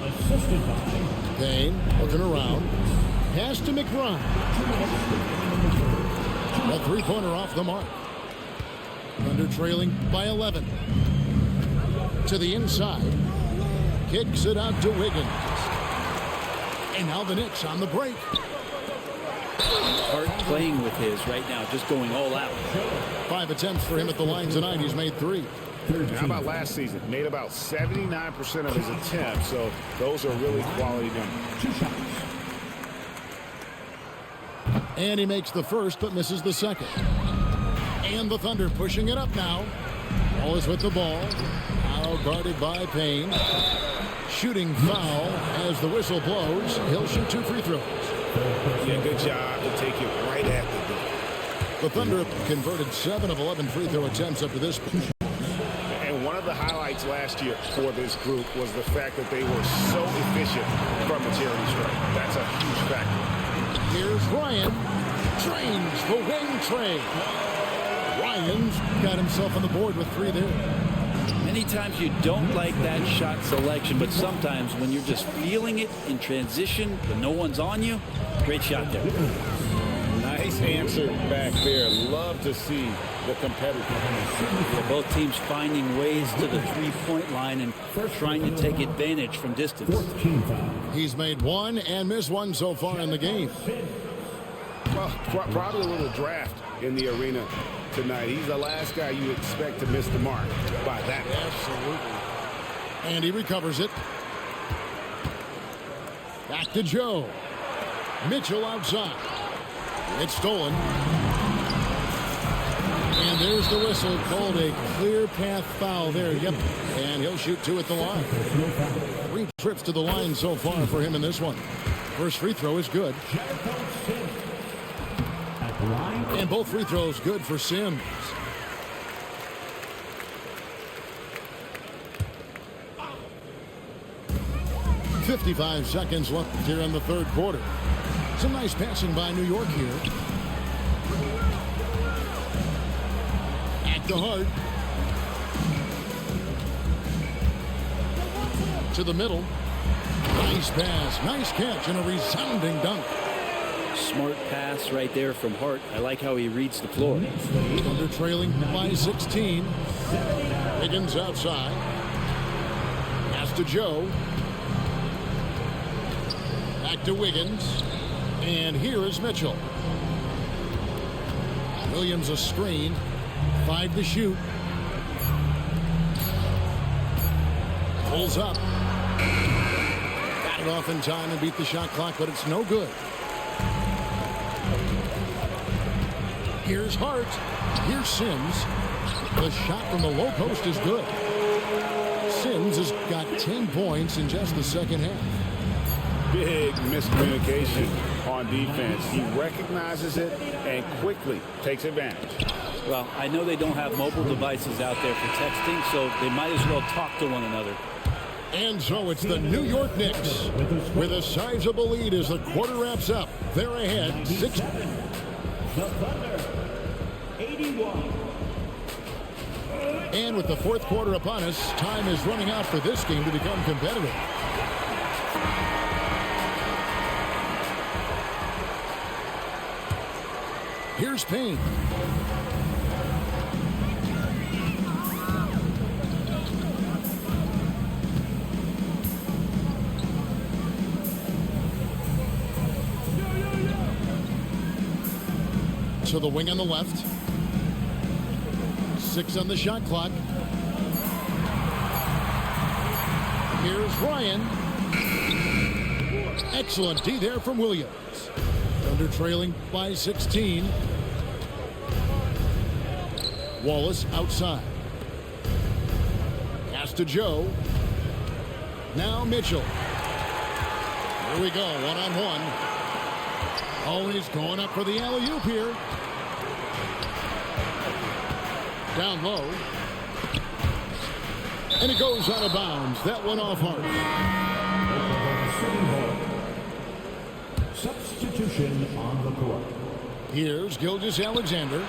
Assisted by
Payne looking around. Pass to McBride. A three-pointer off the mark. Thunder trailing by 11. To the inside. Kicks it out to Wiggins. And now the Knicks on the break.
Hart playing with his right now, just going all out.
5 attempts for him at the line tonight. He's made 3.
How about last season? Made about 79% of his attempts, so those are really quality numbers.
2 shots.
And he makes the first, but misses the second. And the Thunder pushing it up now. Always with the ball. Now guarded by Payne. Shooting foul as the whistle blows. He'll shoot 2 free throws.
Yeah, good job to take it right at the door.
The Thunder have converted 7 of 11 free throw attempts up to this point.
And one of the highlights last year for this group was the fact that they were so efficient from the charity stripe. That's a huge factor.
Here's Ryan. Trains the wing trade. Ryan's got himself on the board with 3 there.
Many times you don't like that shot selection, but sometimes when you're just feeling it in transition, when no one's on you, great shot there.
Nice answer back there. Love to see the competitiveness.
Yeah, both teams finding ways to the three-point line and trying to take advantage from distance.
14 foul.
He's made 1 and missed 1 so far in the game.
Well, probably a little draft in the arena tonight. He's the last guy you expect to miss the mark by that much.
Absolutely. And he recovers it. Back to Joe. Mitchell outside. It's stolen. And there's the whistle called a clear path foul there. Yep. And he'll shoot 2 at the line. 3 trips to the line so far for him in this one. First free throw is good. And both free throws good for Sims. .55 seconds left here in the third quarter. Some nice passing by New York here. Back to Hart. To the middle. Nice pass, nice catch, and a resounding dunk.
Smart pass right there from Hart. I like how he reads the floor.
Thunder trailing by 16. Wiggins outside. Pass to Joe. Back to Wiggins. And here is Mitchell. Williams a screen. 5 to shoot. Pulls up. Got it off in time and beat the shot clock, but it's no good. Here's Hart. Here's Sims. The shot from the low post is good. Sims has got 10 points in just the second half.
big miscommunication on defense. He recognizes it and quickly takes advantage.
Well, I know they don't have mobile devices out there for texting, so they might as well talk to one another.
And so it's the New York Knicks with a sizable lead as the quarter wraps up. They're ahead 6.
The Thunder, 81.
And with the fourth quarter upon us, time is running out for this game to become competitive. Here's Payne. To the wing on the left. 6 on the shot clock. Here's Ryan. Excellent D there from Williams. Thunder trailing by 16. Wallace outside. Pass to Joe. Now Mitchell. Here we go, one-on-one. Oh, he's going up for the alley-oop here. Down low. And it goes out of bounds. That one off Hart.
Substitution on the court.
Here's Gilgeous-Alexander.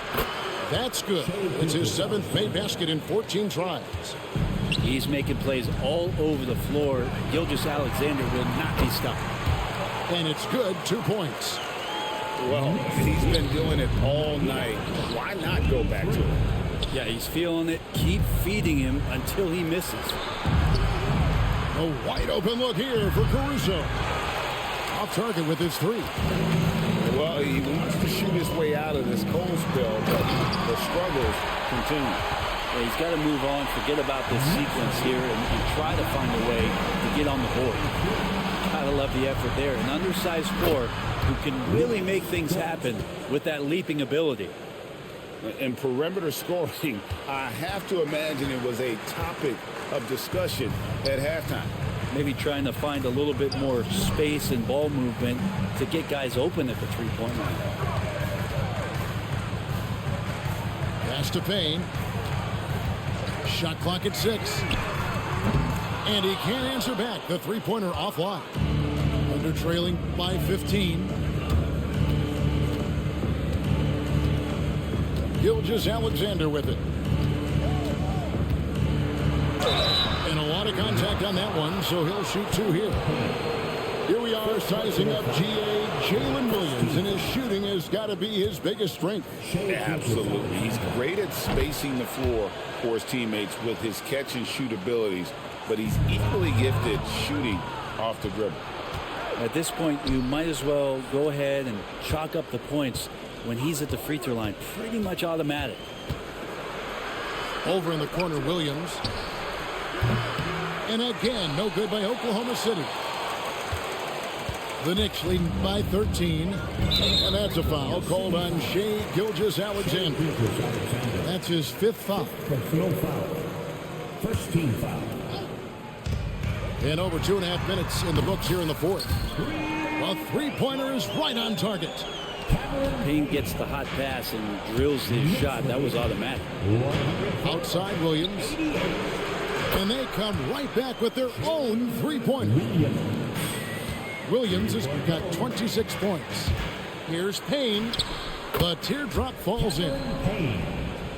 That's good. It's his 7th made basket in 14 tries.
He's making plays all over the floor. Gilgeous-Alexander will not be stopped.
And it's good, 2 points.
Well, he's been doing it all night. Why not go back to it?
Yeah, he's feeling it. Keep feeding him until he misses.
A wide open look here for Caruso. Off target with his 3.
Well, he wants to shoot his way out of this cold spell, but the struggles continue.
Yeah, he's got to move on, forget about this sequence here, and try to find a way to get on the board. Gotta love the effort there. An undersized scorer who can really make things happen with that leaping ability.
In perimeter scoring, I have to imagine it was a topic of discussion at halftime.
Maybe trying to find a little bit more space and ball movement to get guys open at the three-point line.
Pass to Payne. Shot clock at 6. And he can't answer back. The three-pointer offline. Under trailing by 15. Gilgeous-Alexander with it. And a lot of contact on that one, so he'll shoot 2 here. Here we are sizing up GA Jalen Williams, and his shooting has got to be his biggest strength.
Absolutely. He's great at spacing the floor for his teammates with his catch and shoot abilities, but he's equally gifted shooting off the dribble.
At this point, you might as well go ahead and chalk up the points when he's at the free throw line. Pretty much automatic.
Over in the corner, Williams. And again, no good by Oklahoma City. The Knicks leading by 13. And that's a foul called on Shai Gilgeous-Alexander. That's his 5th foul.
Personal foul. First team foul.
And over 2.5 minutes in the books here in the 4th. A three-pointer is right on target.
Payne gets the hot pass and drills his shot. That was automatic.
Outside Williams. And they come right back with their own three-pointer. Williams has got 26 points. Here's Payne. The teardrop falls in.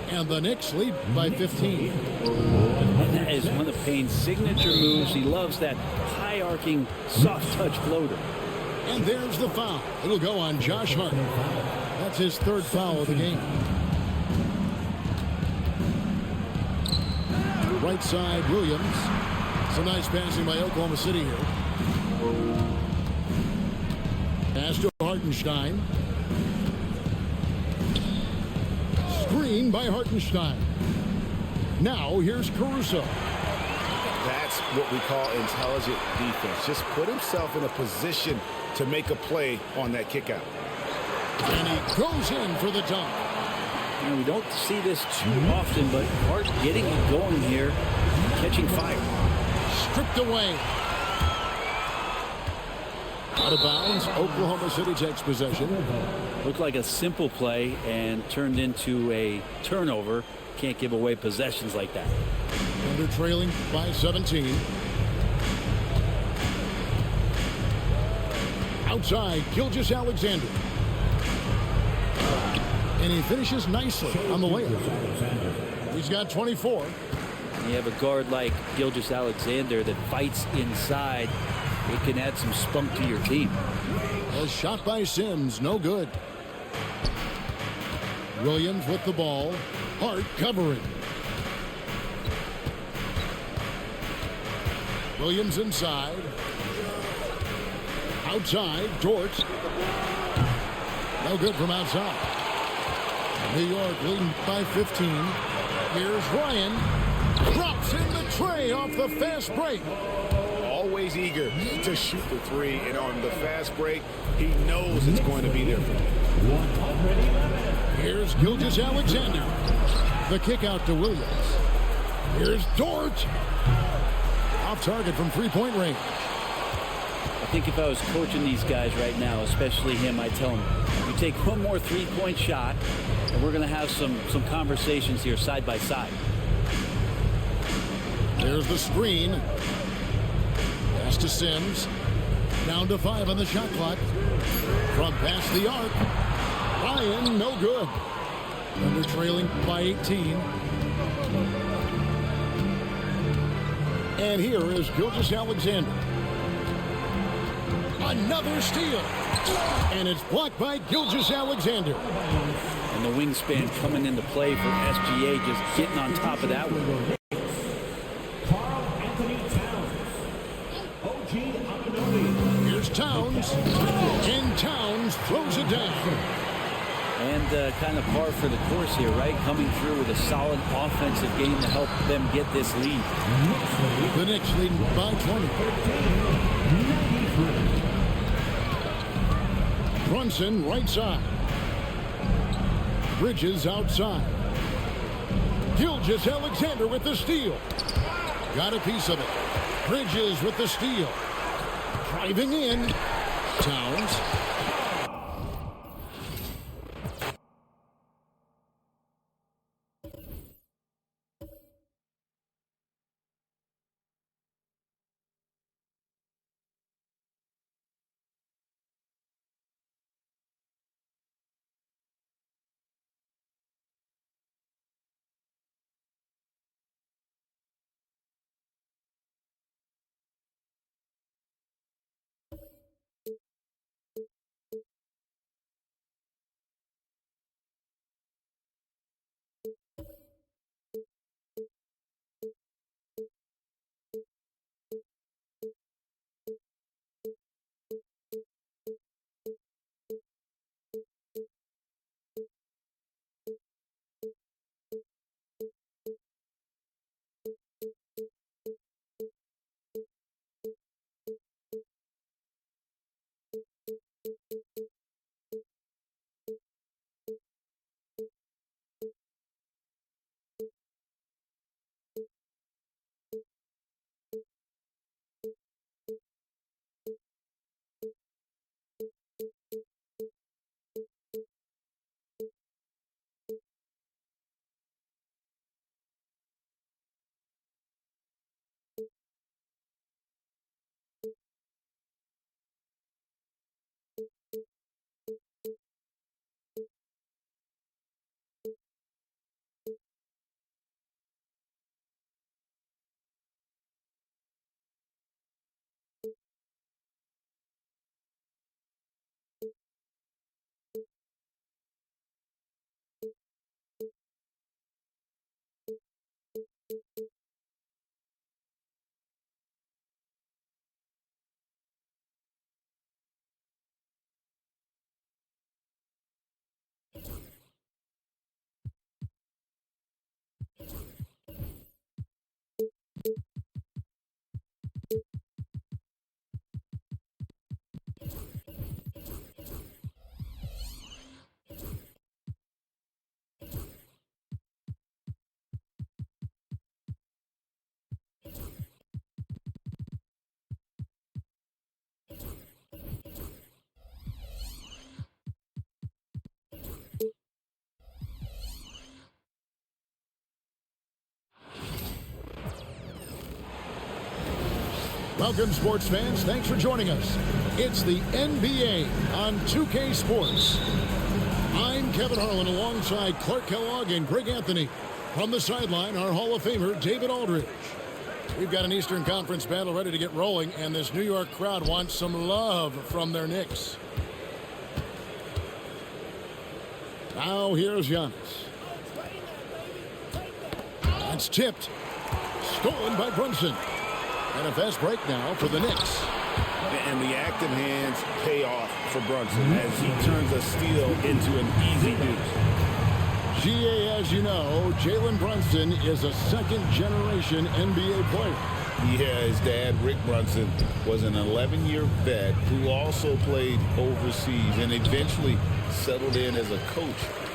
And the Knicks lead by 15.
And that is one of Payne's signature moves. He loves that high-arcing, soft-touch floater.
And there's the foul. It'll go on Josh Hart. That's his 3rd foul of the game. Right side, Williams. Some nice passing by Oklahoma City here. Pass to Hartenstein. Screen by Hartenstein. Now here's Caruso.
That's what we call intelligent defense. Just put himself in a position to make a play on that kick out.
And he goes in for the dunk.
You know, we don't see this too often, but Hart getting it going here, catching fire.
Stripped away. Out of bounds. Oklahoma City takes possession.
Looked like a simple play and turned into a turnover. Can't give away possessions like that.
Under trailing by 17. Outside, Gilgeous Alexander. And he finishes nicely on the layup. He's got 24.
You have a guard like Gilgeous Alexander that fights inside. It can add some spunk to your team.
A shot by Sims, no good. Williams with the ball. Hart covering. Williams inside. Outside, Dort. No good from outside. New York leading by 15. Here's Ryan. Drops in the tray off the fast break.
Always eager to shoot the three, and on the fast break, he knows it's going to be there for him.
Here's Gilgeous Alexander. The kick out to Williams. Here's Dort. Off target from three-point range.
I think if I was coaching these guys right now, especially him, I'd tell him, you take one more three-point shot, and we're going to have some conversations here side by side.
There's the screen. Pass to Sims. Down to 5 on the shot clock. From past the arc. Ryan, no good. Under trailing by 18. And here is Gilgeous Alexander. Another steal. And it's blocked by Gilgeous Alexander.
And the wingspan coming into play for SGA, just getting on top of that one.
Here's Towns. And Towns throws it down.
And kind of par for the course here, right? Coming through with a solid offensive game to help them get this lead.
The Knicks leading by 20. Brunson right side. Bridges outside. Gilgeous Alexander with the steal. Got a piece of it. Bridges with the steal. Driving in. Towns. Welcome, sports fans. Thanks for joining us. It's the NBA on 2K Sports. I'm Kevin Harlan alongside Clark Kellogg and Greg Anthony. From the sideline, our Hall of Famer, David Aldridge. We've got an Eastern Conference battle ready to get rolling, and this New York crowd wants some love from their Knicks. Now here's Giannis. That's tipped. Stolen by Brunson. And a fast break now for the Knicks.
And the active hands pay off for Brunson as he turns a steal into an easy deuce.
GA, as you know, Jalen Brunson is a second-generation NBA player.
Yeah, his dad, Rick Brunson, was an 11-year vet who also played overseas and eventually settled in as a coach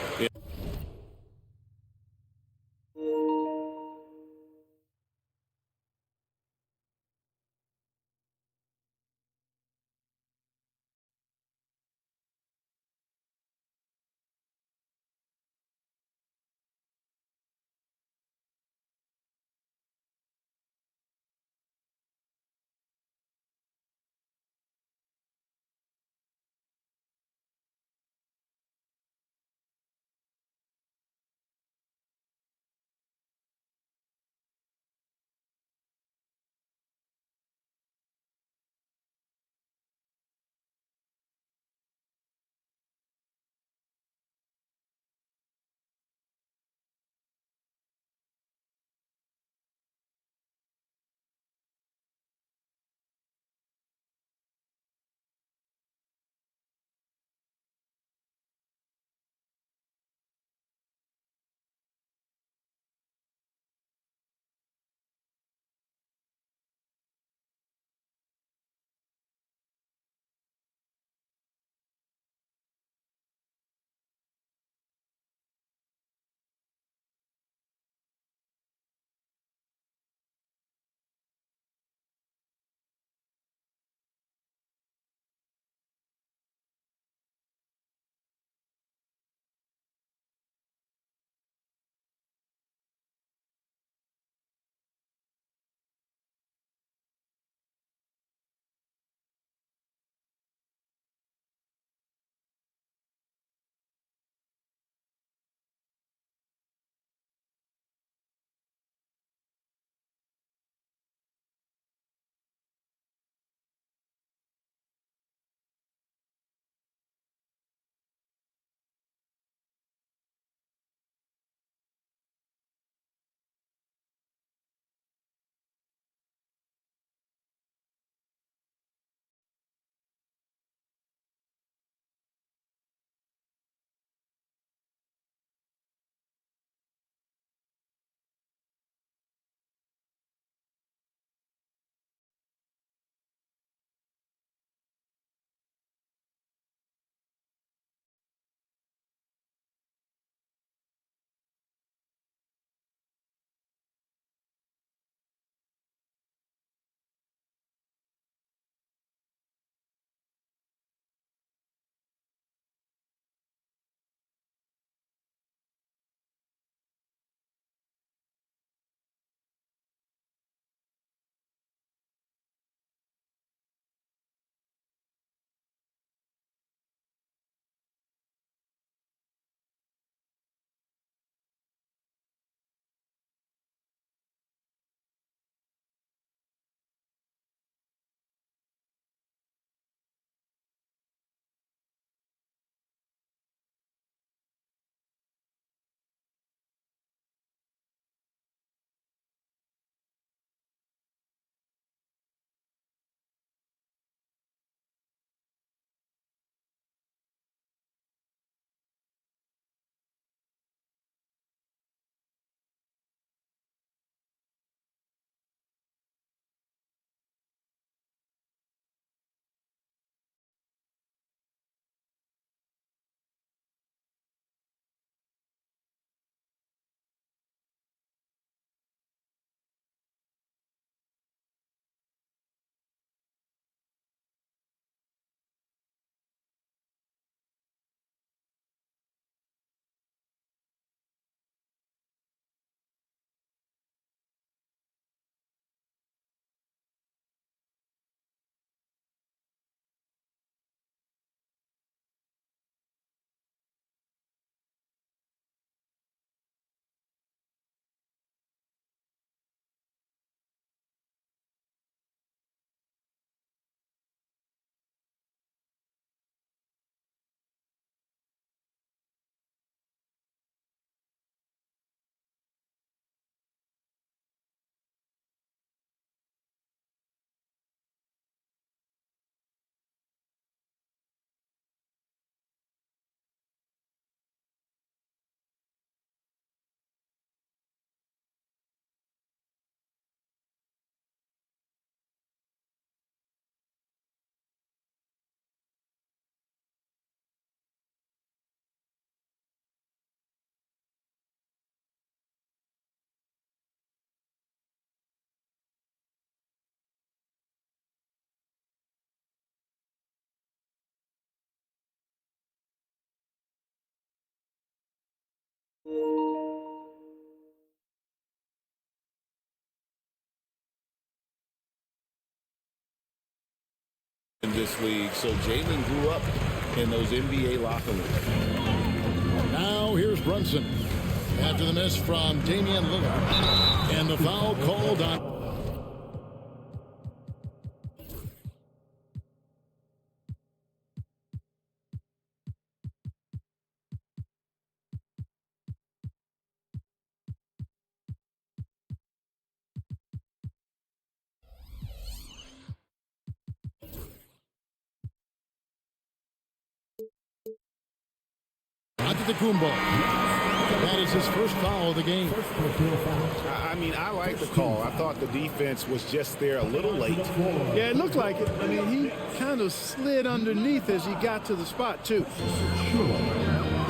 in this league, so Jaylen grew up in those NBA locker rooms.
Now here's Brunson. After the miss from Damian Lillard. And the foul called on. Antetokounmpo. That is his first foul of the game.
I mean, I like the call. I thought the defense was just there a little late.
Yeah, it looked like it. I mean, he kind of slid underneath as he got to the spot, too.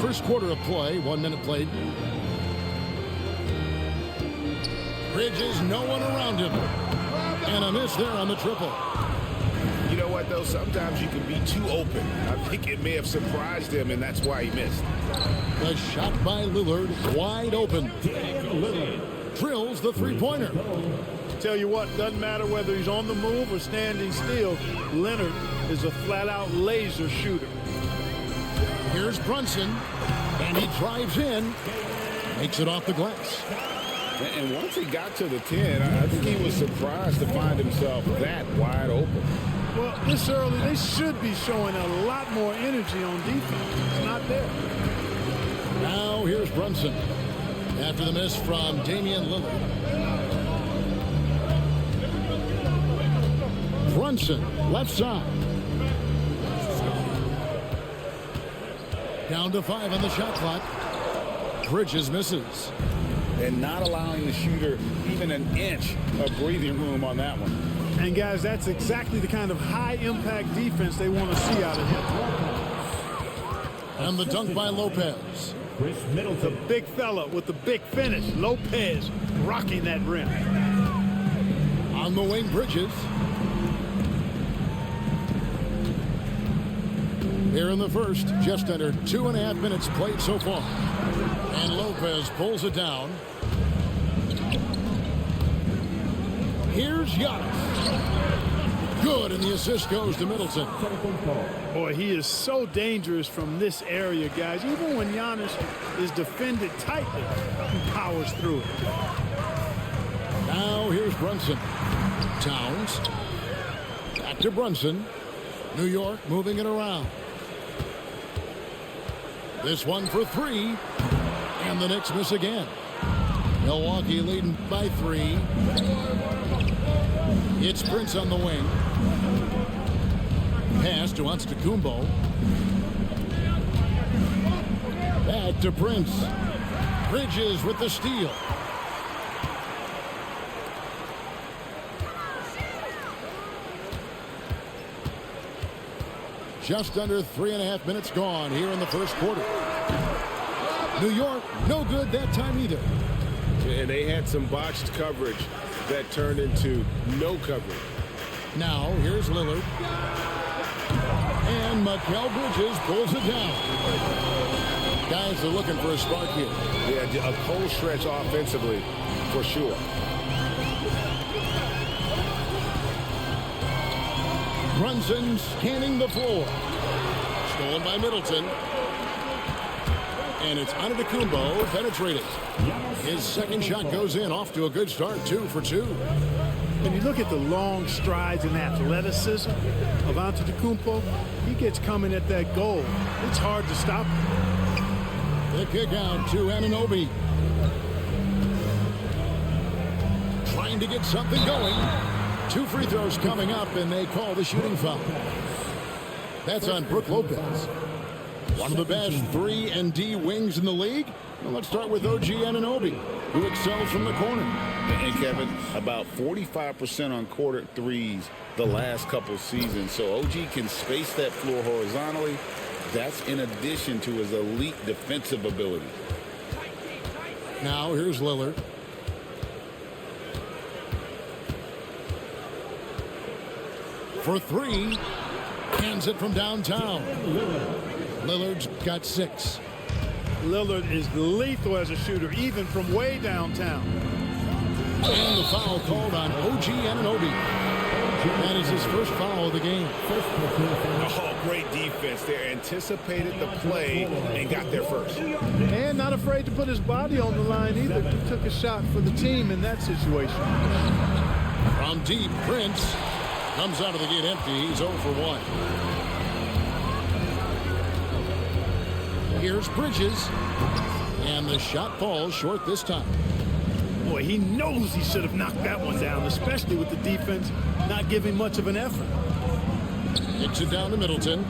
First quarter of play, 1 minute played. Bridges, no one around him. And a miss there on the triple.
You know what, though? Sometimes you can be too open. I think it may have surprised him, and that's why he missed.
The shot by Lillard, wide open. Drills the three-pointer.
Tell you what, doesn't matter whether he's on the move or standing still, Leonard is a flat-out laser shooter.
Here's Brunson, and he drives in, makes it off the glass.
And once he got to the 10, I think he was surprised to find himself that wide open.
Well, this early, they should be showing a lot more energy on defense. It's not there.
Now here's Brunson. After the miss from Damian Lillard. Brunson, left side. Down to 5 on the shot clock. Bridges misses.
And not allowing the shooter even an inch of breathing room on that one.
And, guys, that's exactly the kind of high-impact defense they want to see out of him.
And the dunk by Lopez.
The big fella with the big finish. Lopez rocking that rim.
On the wing, Bridges. Here in the first, just under 2.5 minutes played so far. And Lopez pulls it down. Here's Giannis. Good, and the assist goes to Middleton.
Boy, he is so dangerous from this area, guys. Even when Giannis is defended tightly, he powers through it.
Now here's Brunson. Towns. Back to Brunson. New York moving it around. This one for 3. And the Knicks miss again. Milwaukee leading by 3. It's Prince on the wing. Pass to Antetokounmpo. Back to Prince. Bridges with the steal. Just under 3.5 minutes gone here in the first quarter. New York, no good that time either.
And they had some botched coverage that turned into no coverage.
Now, here's Lillard. And Mikal Bridges pulls it down. Guys are looking for a spark here.
Yeah, a cold stretch offensively, for sure.
Brunson scanning the floor. Stolen by Middleton. And it's Antetokounmpo penetrated. His second shot goes in, off to a good start, 2 for 2.
When you look at the long strides and athleticism of Antetokounmpo, he gets coming at that goal. It's hard to stop him.
The kick out to Anunoby. Trying to get something going. 2 free throws coming up, and they call the shooting foul. That's on Brook Lopez. One of the best 3 and D wings in the league. Well, let's start with OG Anunoby, who excels from the corner.
And Kevin, about 45% on quarter threes the last couple seasons. So OG can space that floor horizontally. That's in addition to his elite defensive ability.
Now here's Lillard. For 3. Hands it from downtown. Lillard's got 6.
Lillard is lethal as a shooter, even from way downtown.
And the foul called on OG Anunoby. That is his first foul of the game.
Oh, great defense there. Anticipated the play and got there first.
And not afraid to put his body on the line either. He took a shot for the team in that situation.
From deep, Prince comes out of the gate empty. He's 0 for 1. Here's Bridges. And the shot falls short this time.
Boy, he knows he should have knocked that one down, especially with the defense not giving much of an effort.
Kicks it down to Middleton.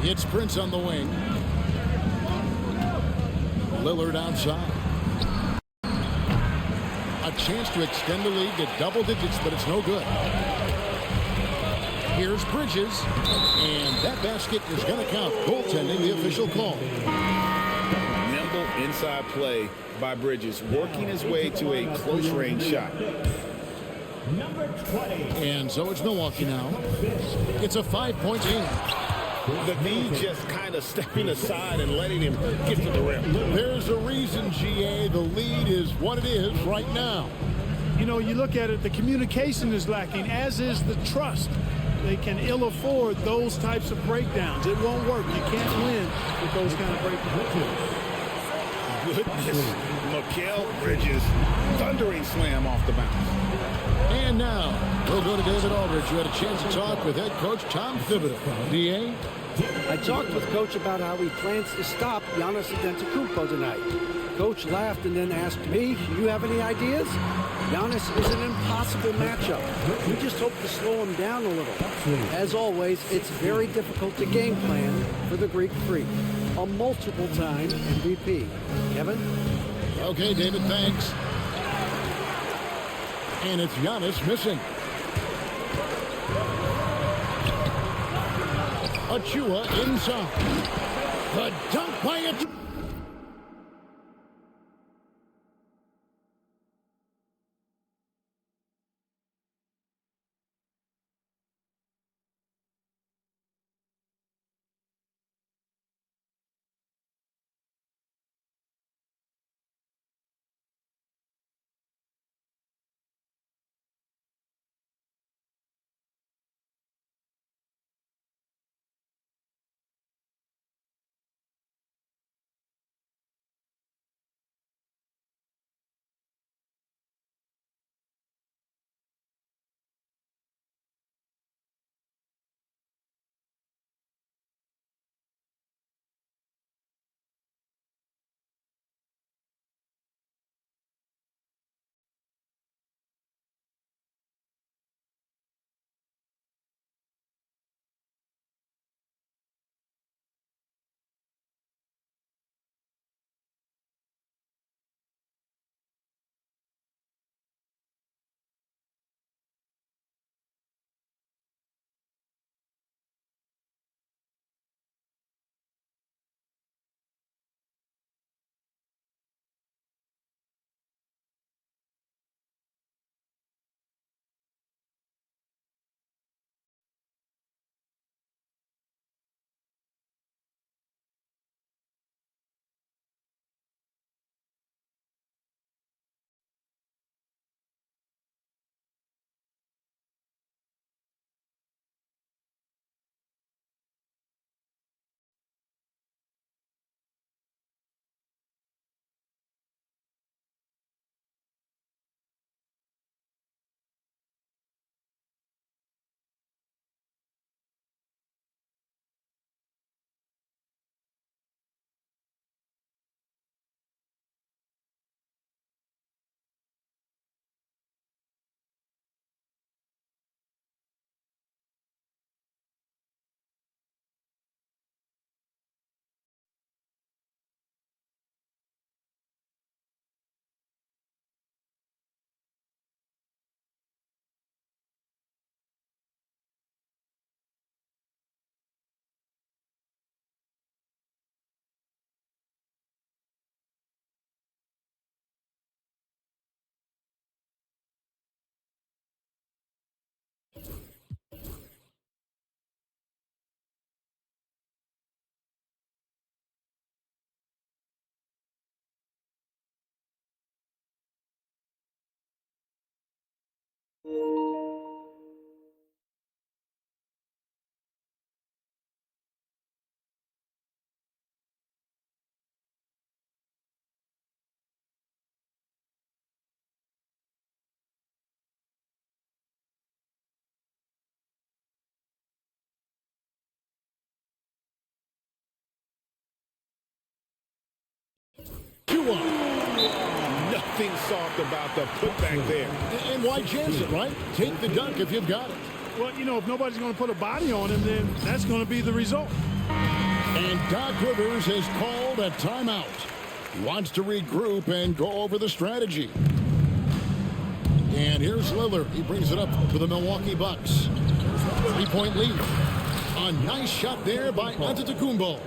Hits Prince on the wing. Lillard outside. A chance to extend the lead to double digits, but it's no good. Here's Bridges. And that basket is going to count. Goaltending, the official call.
Nimble inside play by Bridges, working his way to a close-range shot.
Number 20.
And so it's Milwaukee now. It's a 5-point game.
The D just kind of stepping aside and letting him get to the rim.
There's a reason, GA. The lead is what it is right now.
You know, you look at it, the communication is lacking, as is the trust. They can ill afford those types of breakdowns. It won't work. You can't win with those kind of breakdowns.
Goodness. Mikal Bridges, thundering slam off the bounce.
And now we'll go to David Aldridge, who had a chance to talk with head coach Tom Thibodeau. DA?
I talked with Coach about how he plans to stop Giannis Antetokounmpo tonight. Coach laughed and then asked me, "You have any ideas?" Giannis is an impossible matchup. We just hope to slow him down a little. As always, it's very difficult to game plan for the Greek Freak, a multiple-time MVP. Kevin?
Okay, David, thanks. And it's Giannis missing. Achua inside. The dunk by Achua. Tua.
Nothing soft about the putback there.
And why chance it, right? Take the dunk if you've got it.
Well, you know, if nobody's going to put a body on him, then that's going to be the result.
And Doc Rivers has called a timeout. He wants to regroup and go over the strategy. And here's Lillard. He brings it up for the Milwaukee Bucks. 3-point lead. A nice shot there by Antetokounmpo.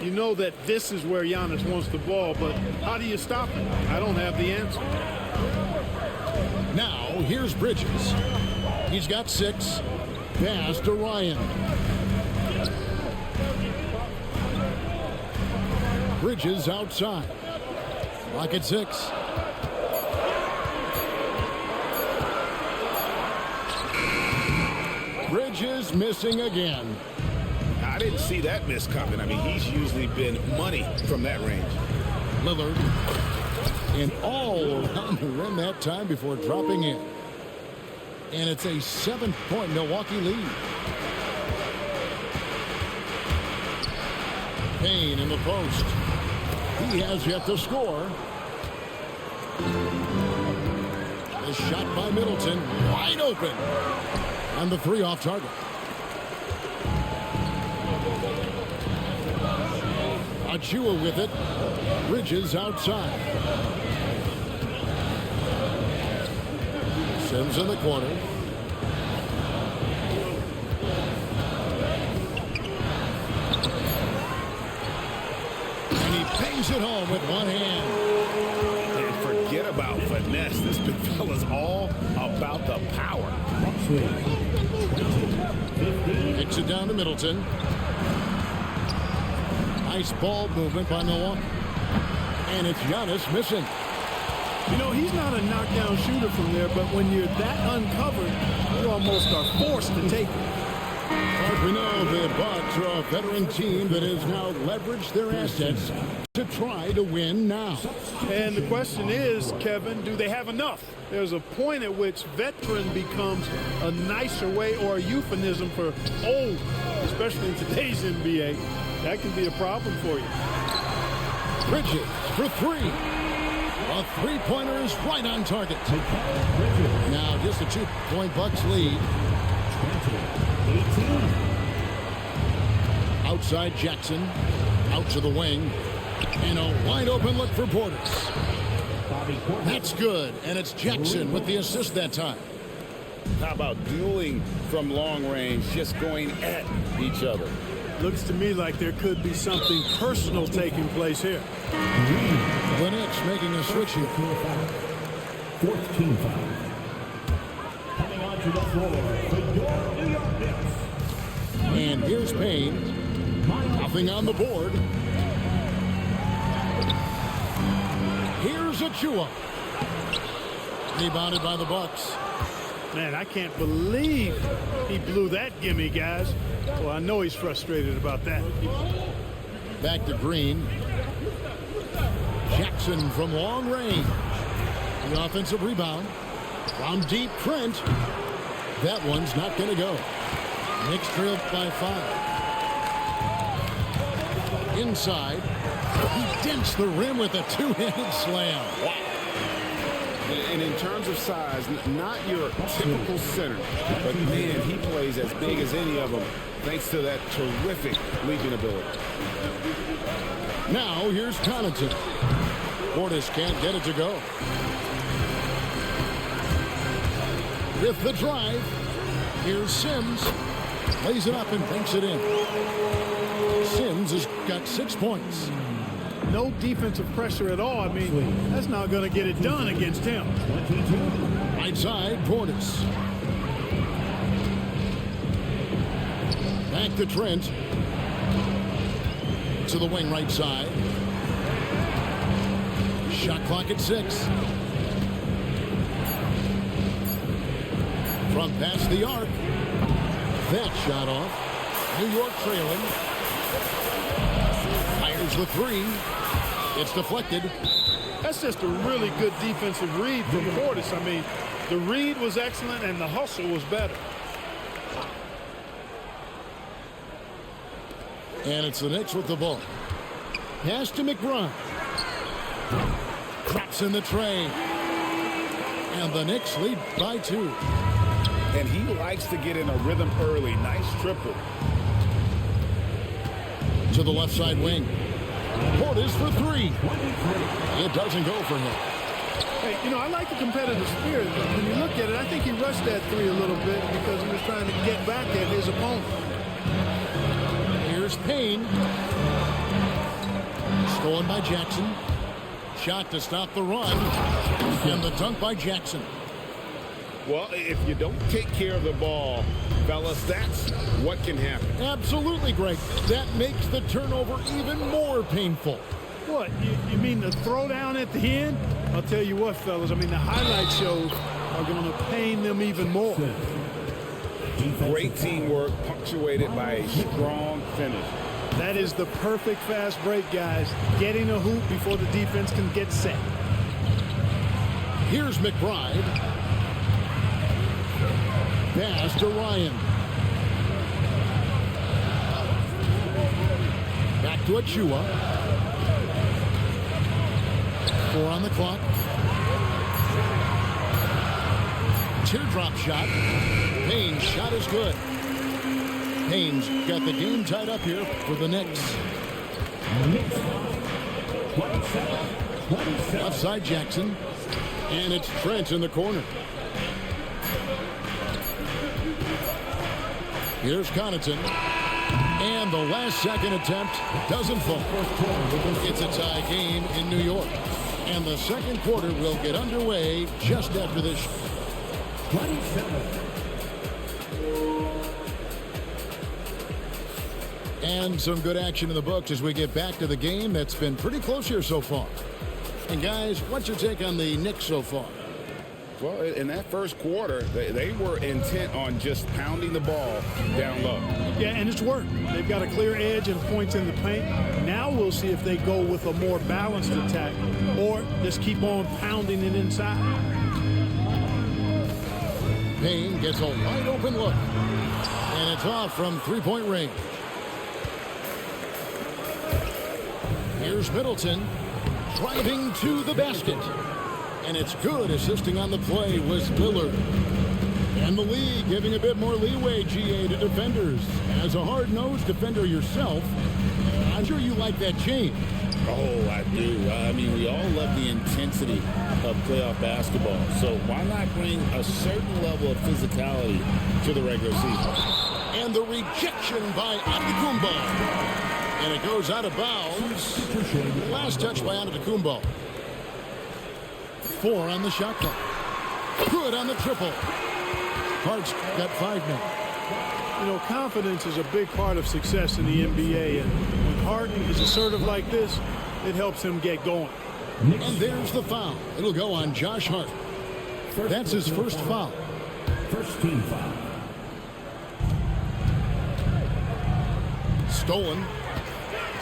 You know that this is where Giannis wants the ball, but how do you stop him? I don't have the answer.
Now, here's Bridges. He's got 6. Pass to Ryan. Bridges outside. Lock at 6. Bridges missing again.
I didn't see that miss coming. I mean, he's usually been money from that range.
Lillard and all around the rim that time before dropping in. And it's a 7-point Milwaukee lead. Payne in the post. He has yet to score. The shot by Middleton. Wide open. And the 3 off target. Achua with it. Bridges outside. Sims in the corner. And he bangs it home with one hand.
And forget about finesse. This big fella's all about the power.
Kicks it down to Middleton. Nice ball movement by Milwaukee. And it's Giannis missing.
You know, he's not a knockdown shooter from there, but when you're that uncovered, you almost are forced to take it.
As we know, the Bucks are a veteran team that has now leveraged their assets to try to win now.
And the question is, Kevin, do they have enough? There's a point at which veteran becomes a nicer way or a euphemism for old, especially in today's NBA. That can be a problem for you.
Bridges for 3. A 3-pointer is right on target. Now just a 2-point Bucks lead. Outside Jackson. Out to the wing. And a wide open look for Portis. That's good. And it's Jackson with the assist that time.
How about dueling from long range, just going at each other?
Looks to me like there could be something personal taking place here.
The Knicks making a switch here.
4th team foul. Coming onto the floor for your New York Knicks.
And here's Payne. Nothing on the board. Here's Achua. Rebounded by the Bucks.
Man, I can't believe he blew that gimme, guys. Well, I know he's frustrated about that.
Back to Green. Jackson from long range. The offensive rebound. From deep, Trent. That one's not going to go. Knicks trail by 5. Inside. He dents the rim with a 2-handed slam. Wow.
And in terms of size, not your typical center, but man, he plays as big as any of them thanks to that terrific leaping ability.
Now here's Connaughton. Portis can't get it to go. With the drive, here's Sims. Lays it up and banks it in. Sims has got 6 points.
No defensive pressure at all. I mean, that's not going to get it done against him.
Right side, Portis. Back to Trent. To the wing right side. Shot clock at 6. From past the arc. That shot off. New York trailing. Fires the 3. It's deflected.
That's just a really good defensive read from Portis. I mean, the read was excellent and the hustle was better.
And it's the Knicks with the ball. Pass to McBride. Drops in the tray. And the Knicks lead by 2.
And he likes to get in a rhythm early. Nice triple.
To the left side wing. Portis for 3. It doesn't go for him.
Hey, you know, I like the competitive spirit, but when you look at it, I think he rushed that 3 a little bit because he was trying to get back at his opponent.
Here's Payne. Stolen by Jackson. Shot to stop the run. And the dunk by Jackson.
Well, if you don't take care of the ball, fellas, that's what can happen.
Absolutely, Greg. That makes the turnover even more painful.
What, you mean the throwdown at the end? I'll tell you what, fellas, I mean, the highlight shows are going to pain them even more.
Great teamwork punctuated by a strong finish.
That is the perfect fast break, guys. Getting a hoop before the defense can get set.
Here's McBride. Pass to Ryan. Back to Achua. 4 on the clock. Teardrop shot. Payne's shot is good. Payne's got the game tied up here for the Knicks. Left side Jackson. And it's Trent in the corner. Here's Connaughton. And the last second attempt doesn't fall. It's a tie game in New York. And the second quarter will get underway just after this. And some good action in the books as we get back to the game that's been pretty close here so far. And guys, what's your take on the Knicks so far?
Well, in that first quarter, they were intent on just pounding the ball down low.
Yeah, and it's worked. They've got a clear edge and points in the paint. Now we'll see if they go with a more balanced attack or just keep on pounding it inside.
Payne gets a wide open look. And it's off from three-point range. Here's Middleton driving to the basket. And it's good. Assisting on the play was Lillard. And the league giving a bit more leeway, GA, to defenders. As a hard-nosed defender yourself, I'm sure you like that change.
Oh, I do. I mean, we all love the intensity of playoff basketball. So why not bring a certain level of physicality to the regular season?
And the rejection by Antetokounmpo. And it goes out of bounds. Last touch by Antetokounmpo. 4 on the shot clock. Good on the triple. Hart's got 5 now.
You know, confidence is a big part of success in the NBA. And when Harden is assertive like this, it helps him get going.
And there's the foul. It'll go on Josh Hart. That's his first foul.
First team foul.
Stolen.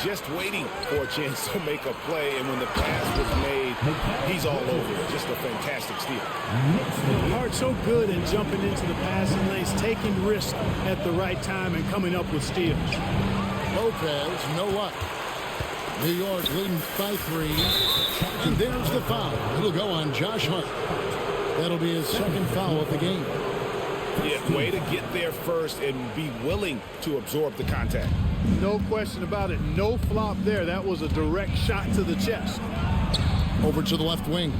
Just waiting for a chance to make a play, and when the pass was made, he's all over it. Just a fantastic steal.
Hart so good in jumping into the passing lanes, taking risks at the right time, and coming up with steals.
Lopez, no luck. New York leading by 3. And there's the foul. It'll go on Josh Hart. That'll be his second foul of the game.
Yeah, way to get there first and be willing to absorb the contact.
No question about it. No flop there. That was a direct shot to the chest.
Over to the left wing.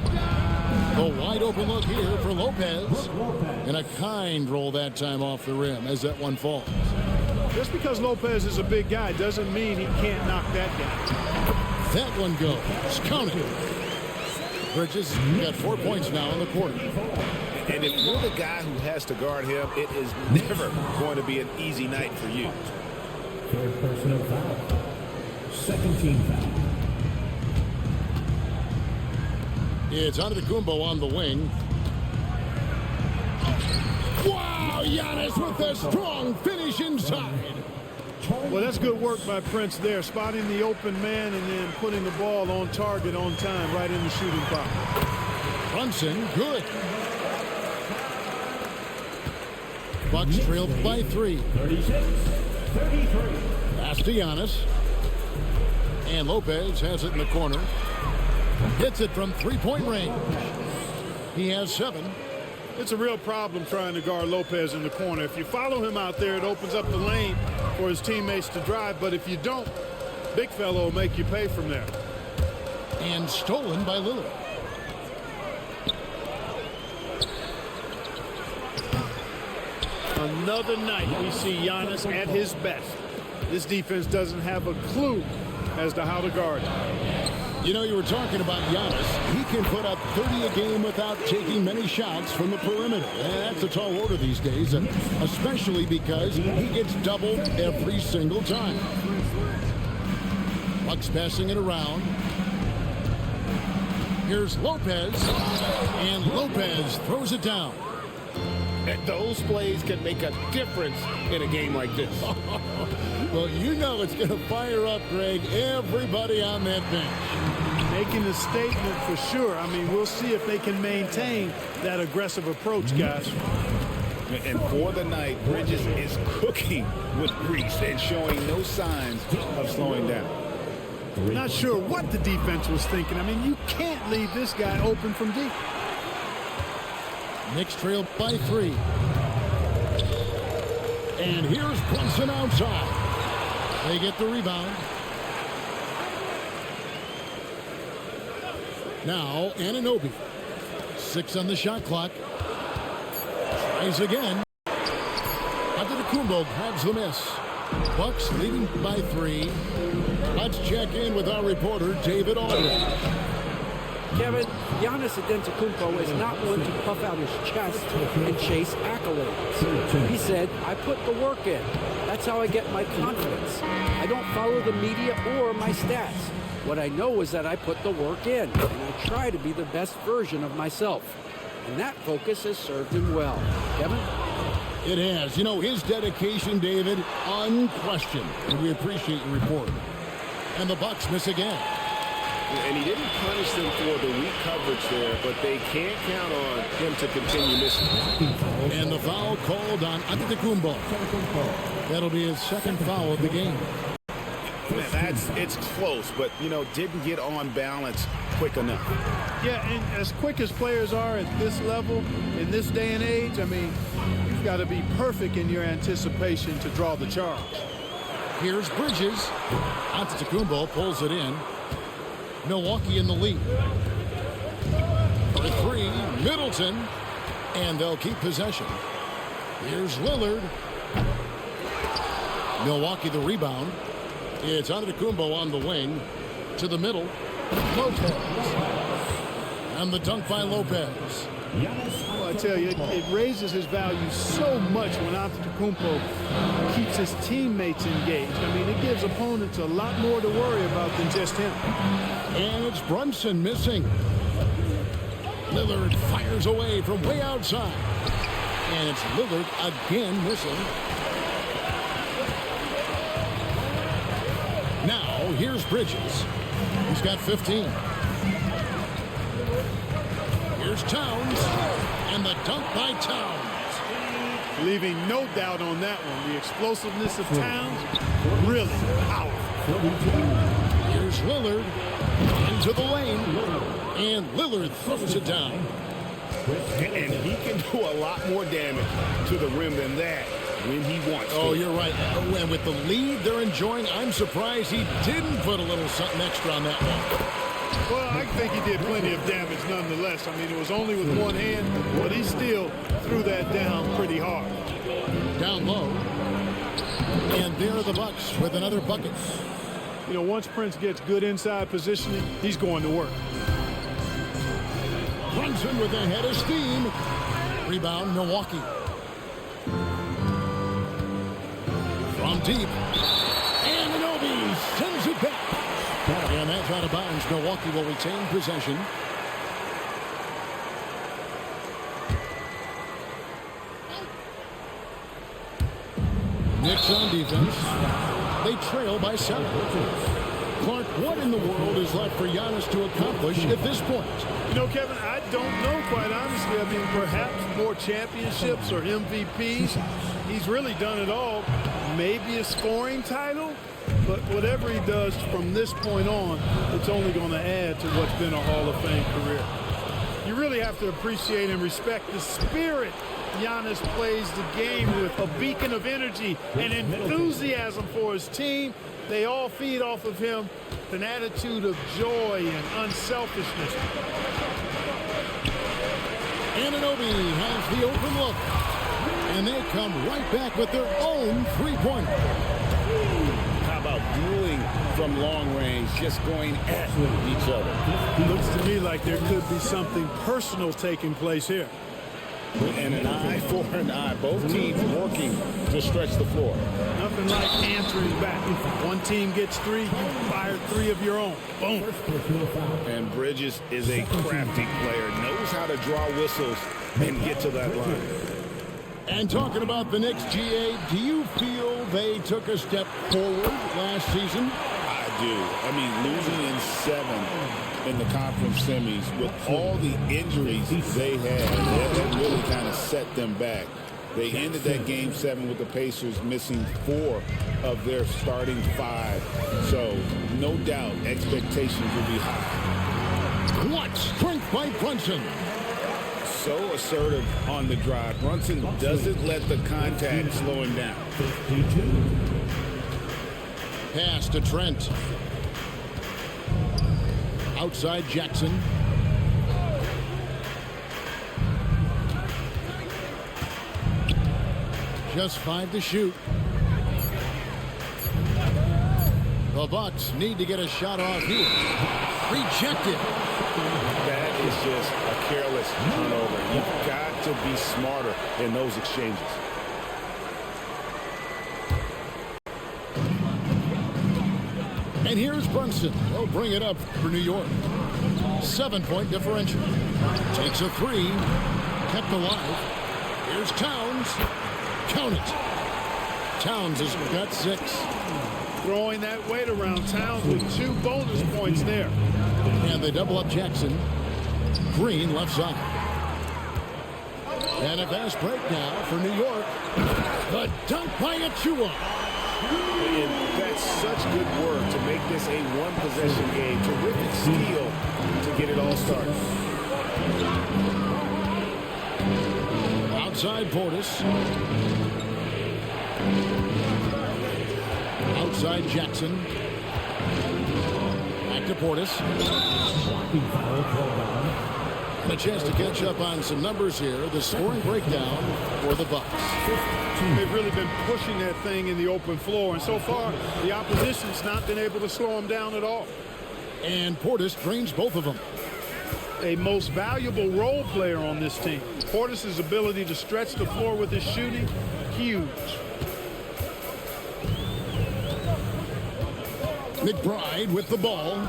A wide open look here for Lopez. And a kind roll that time off the rim as that one falls.
Just because Lopez is a big guy doesn't mean he can't knock that down.
That one goes. Count it. Bridges got 4 points now in the quarter.
And if you're the guy who has to guard him, it is never going to be an easy night for you.
Third personal foul. Second team foul.
It's Antetokounmpo on the wing. Wow, Giannis with a strong finish inside.
Well, that's good work by Prince there, spotting the open man and then putting the ball on target on time right in the shooting pocket.
Brunson, good. Bucks trailed by 3.
36-33.
Pass to Giannis. And Lopez has it in the corner. Hits it from three-point range. He has 7.
It's a real problem trying to guard Lopez in the corner. If you follow him out there, it opens up the lane for his teammates to drive. But if you don't, big fella will make you pay from there.
And stolen by Lillard.
Another night we see Giannis at his best. This defense doesn't have a clue as to how to guard him.
You know, you were talking about Giannis. He can put up 30 a game without taking many shots from the perimeter. And that's a tall order these days, and especially because he gets doubled every single time. Bucks passing it around. Here's Lopez, and Lopez throws it down.
And those plays can make a difference in a game like this.
Well, you know it's going to fire up, Greg, everybody on that bench.
Making a statement for sure. I mean, we'll see if they can maintain that aggressive approach, guys.
And for the night, Bridges is cooking with grease and showing no signs of slowing down.
Not sure what the defense was thinking. I mean, you can't leave this guy open from deep.
Knicks trail by 3. And here's Brunson outside. They get the rebound. Now Anunoby. 6 on the shot clock. Tries again. Antetokounmpo grabs the miss. Bucks leading by 3. Let's check in with our reporter, David Aldridge.
Kevin, Giannis Antetokounmpo is not one to puff out his chest and chase accolades. He said, I put the work in. That's how I get my confidence. I don't follow the media or my stats. What I know is that I put the work in, and I try to be the best version of myself. And that focus has served him well. Kevin?
It has. You know, his dedication, David, unquestioned. And we appreciate your report. And the Bucks miss again.
And he didn't punish them for the weak coverage there, but they can't count on him to continue missing.
And the foul called on Antetokounmpo. That'll be his second foul of the game.
Man, it's close, but, you know, didn't get on balance quick enough.
Yeah, and as quick as players are at this level, in this day and age, I mean, you've got to be perfect in your anticipation to draw the charge.
Here's Bridges. Antetokounmpo pulls it in. Milwaukee in the lead. For 3, Middleton. And they'll keep possession. Here's Lillard. Milwaukee the rebound. It's Antetokounmpo on the wing. To the middle. Lopez. And the dunk by Lopez.
Well, I tell you, it raises his value so much when Antetokounmpo keeps his teammates engaged. I mean, it gives opponents a lot more to worry about than just him.
And it's Brunson missing. Lillard fires away from way outside. And it's Lillard again missing. Now, here's Bridges. He's got 15. Here's Towns. And the dunk by Towns.
Leaving no doubt on that one. The explosiveness of Towns, really powerful.
Here's Lillard. Into the lane. And Lillard throws it down.
And he can do a lot more damage to the rim than that when he wants to.
Oh, you're right. And with the lead they're enjoying, I'm surprised he didn't put a little something extra on that one.
Well, I think he did plenty of damage nonetheless. I mean, it was only with one hand, but he still threw that down pretty hard.
Down low. And there are the Bucks with another bucket.
You know, once Prince gets good inside positioning, he's going to work.
Brunson with a head of steam. Rebound, Milwaukee. From deep. And Anunoby sends it back. And that's out of bounds. Milwaukee will retain possession. Knicks on defense. They trail by 7. Clark, what in the world is left for Giannis to accomplish at this point?
You know, Kevin, I don't know, quite honestly. I mean, perhaps more championships or MVPs. He's really done it all. Maybe a scoring title. but whatever he does from this point on, it's only going to add to what's been a Hall of Fame career. You really have to appreciate and respect the spirit Giannis plays the game with, a beacon of energy and enthusiasm for his team. They all feed off of him, an attitude of joy and unselfishness.
Anunoby has the open look, and they come right back with their own three-pointer.
How about dueling from long range, just going at each other?
Looks to me like there could be something personal taking place here.
And an eye for an eye. Both teams working to stretch the floor.
Nothing like answering back. One team gets three, you fire three of your own. Boom.
And Bridges is a crafty player, knows how to draw whistles and get to that line.
And talking about the Knicks, GA, do you feel they took a step forward last season?
I do. I mean, losing in 7 in the conference semis with all the injuries they had, that really kind of set them back. They ended that game 7 with the Pacers missing 4 of their starting 5. So no doubt expectations will be high.
What strength by Brunson.
So assertive on the drive. Brunson doesn't let the contact slow him down.
Pass to Trent. Outside Jackson. Just 5 to shoot. The Bucks need to get a shot off here. Rejected.
That is just a careless turnover. You've got to be smarter in those exchanges.
And here's Brunson. He'll bring it up for New York. 7-point differential. Takes a 3. Kept alive. Here's Towns. Count it. Towns has got 6.
Throwing that weight around. Towns with 2 bonus points there.
And they double up Jackson. Green left side. And a fast break now for New York. The dunk by Achua.
And that's such good work to make this a one-possession game. Terrific steal to get it all started.
Outside Portis. Outside Jackson. Back to Portis. And a chance to catch up on some numbers here. The scoring breakdown for the Bucks.
They've really been pushing that thing in the open floor, and so far the opposition's not been able to slow them down at all.
And Portis drains both of them.
A most valuable role player on this team. Portis' ability to stretch the floor with his shooting, huge.
McBride with the ball.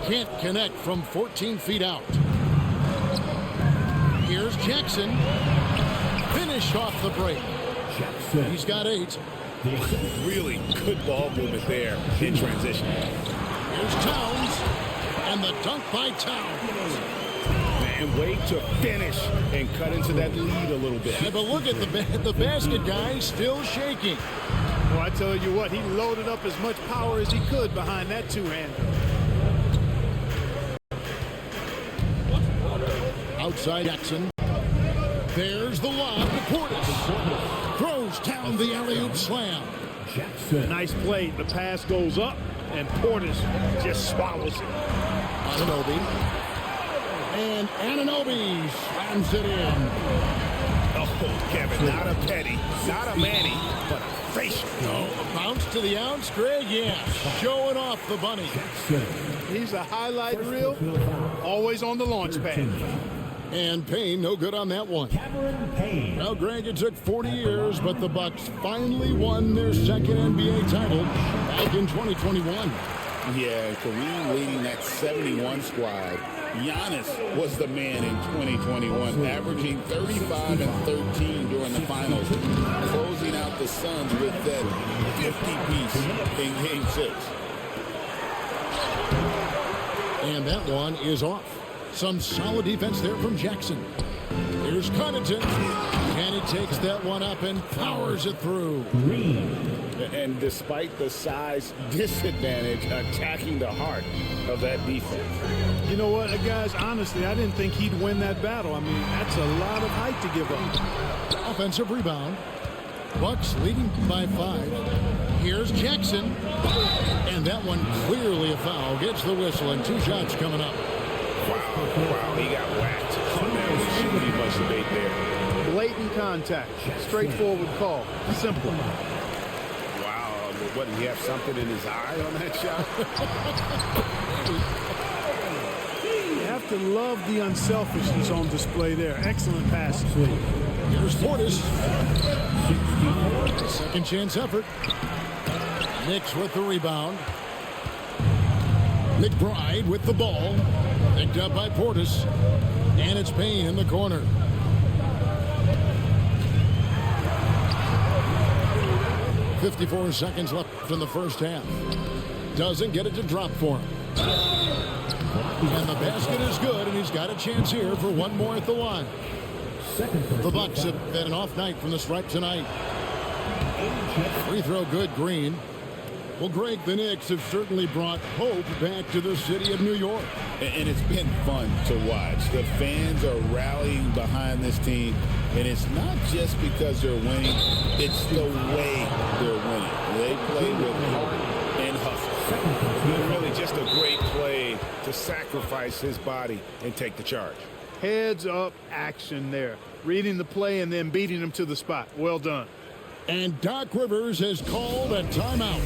Can't connect from 14 feet out. Here's Jackson. Finished off the break. He's got 8.
Really good ball movement there in transition.
Here's Towns. And the dunk by Towns.
And wait to finish and cut into that lead a little bit.
Yeah, but look at the basket guy still shaking.
Well, I tell you what, he loaded up as much power as he could behind that two-hander.
Outside Jackson. There's the lob to Portis. Throws down the alley-oop slam.
Nice play. The pass goes up, and Portis just swallows it.
Anunoby. And Anunoby slams it in.
Oh, Kevin, not a petty, not a Manny, but a facial.
No, bounce to the ounce, Greg, yeah. Showing off the bunny.
He's a highlight reel, always on the launch pad.
And Payne, no good on that one. Well, Greg, it took 40 years, but the Bucks finally won their second NBA title back in 2021.
Yeah, Kareem leading that 71 squad. Giannis was the man in 2021, averaging 35 and 13 during the finals, closing out the Suns with that 50-piece in Game 6.
And that one is off. Some solid defense there from Jackson. Here's Connaughton. And he takes that one up and powers it through.
And despite the size disadvantage, attacking the heart of that defense.
You know what, guys, honestly, I didn't think he'd win that battle. I mean, that's a lot of height to give up.
Offensive rebound. Bucks leading by 5. Here's Jackson. And that one clearly a foul. Gets the whistle and 2 shots coming up.
Wow, he got whacked. There shouldn't be much debate there.
Blatant contact. Straightforward call. Simple.
Wow, what, did he have something in his eye on that shot?
You have to love the unselfishness on display there. Excellent pass.
Here's Portis. Second chance effort. Knicks with the rebound. McBride with the ball. Picked up by Portis. And it's Payne in the corner. .54 seconds left in the first half. Doesn't get it to drop for him. And the basket is good, and he's got a chance here for one more at the line. The Bucks have had an off night from the stripe tonight. Free throw good, Green. Well, Greg, the Knicks have certainly brought hope back to the city of New York.
And it's been fun to watch. The fans are rallying behind this team, and it's not just because they're winning, it's the way they're winning. They play with heart and hustle.
Really just a great play to sacrifice his body and take the charge.
Heads up action there. Reading the play and then beating him to the spot. Well done.
And Doc Rivers has called a timeout.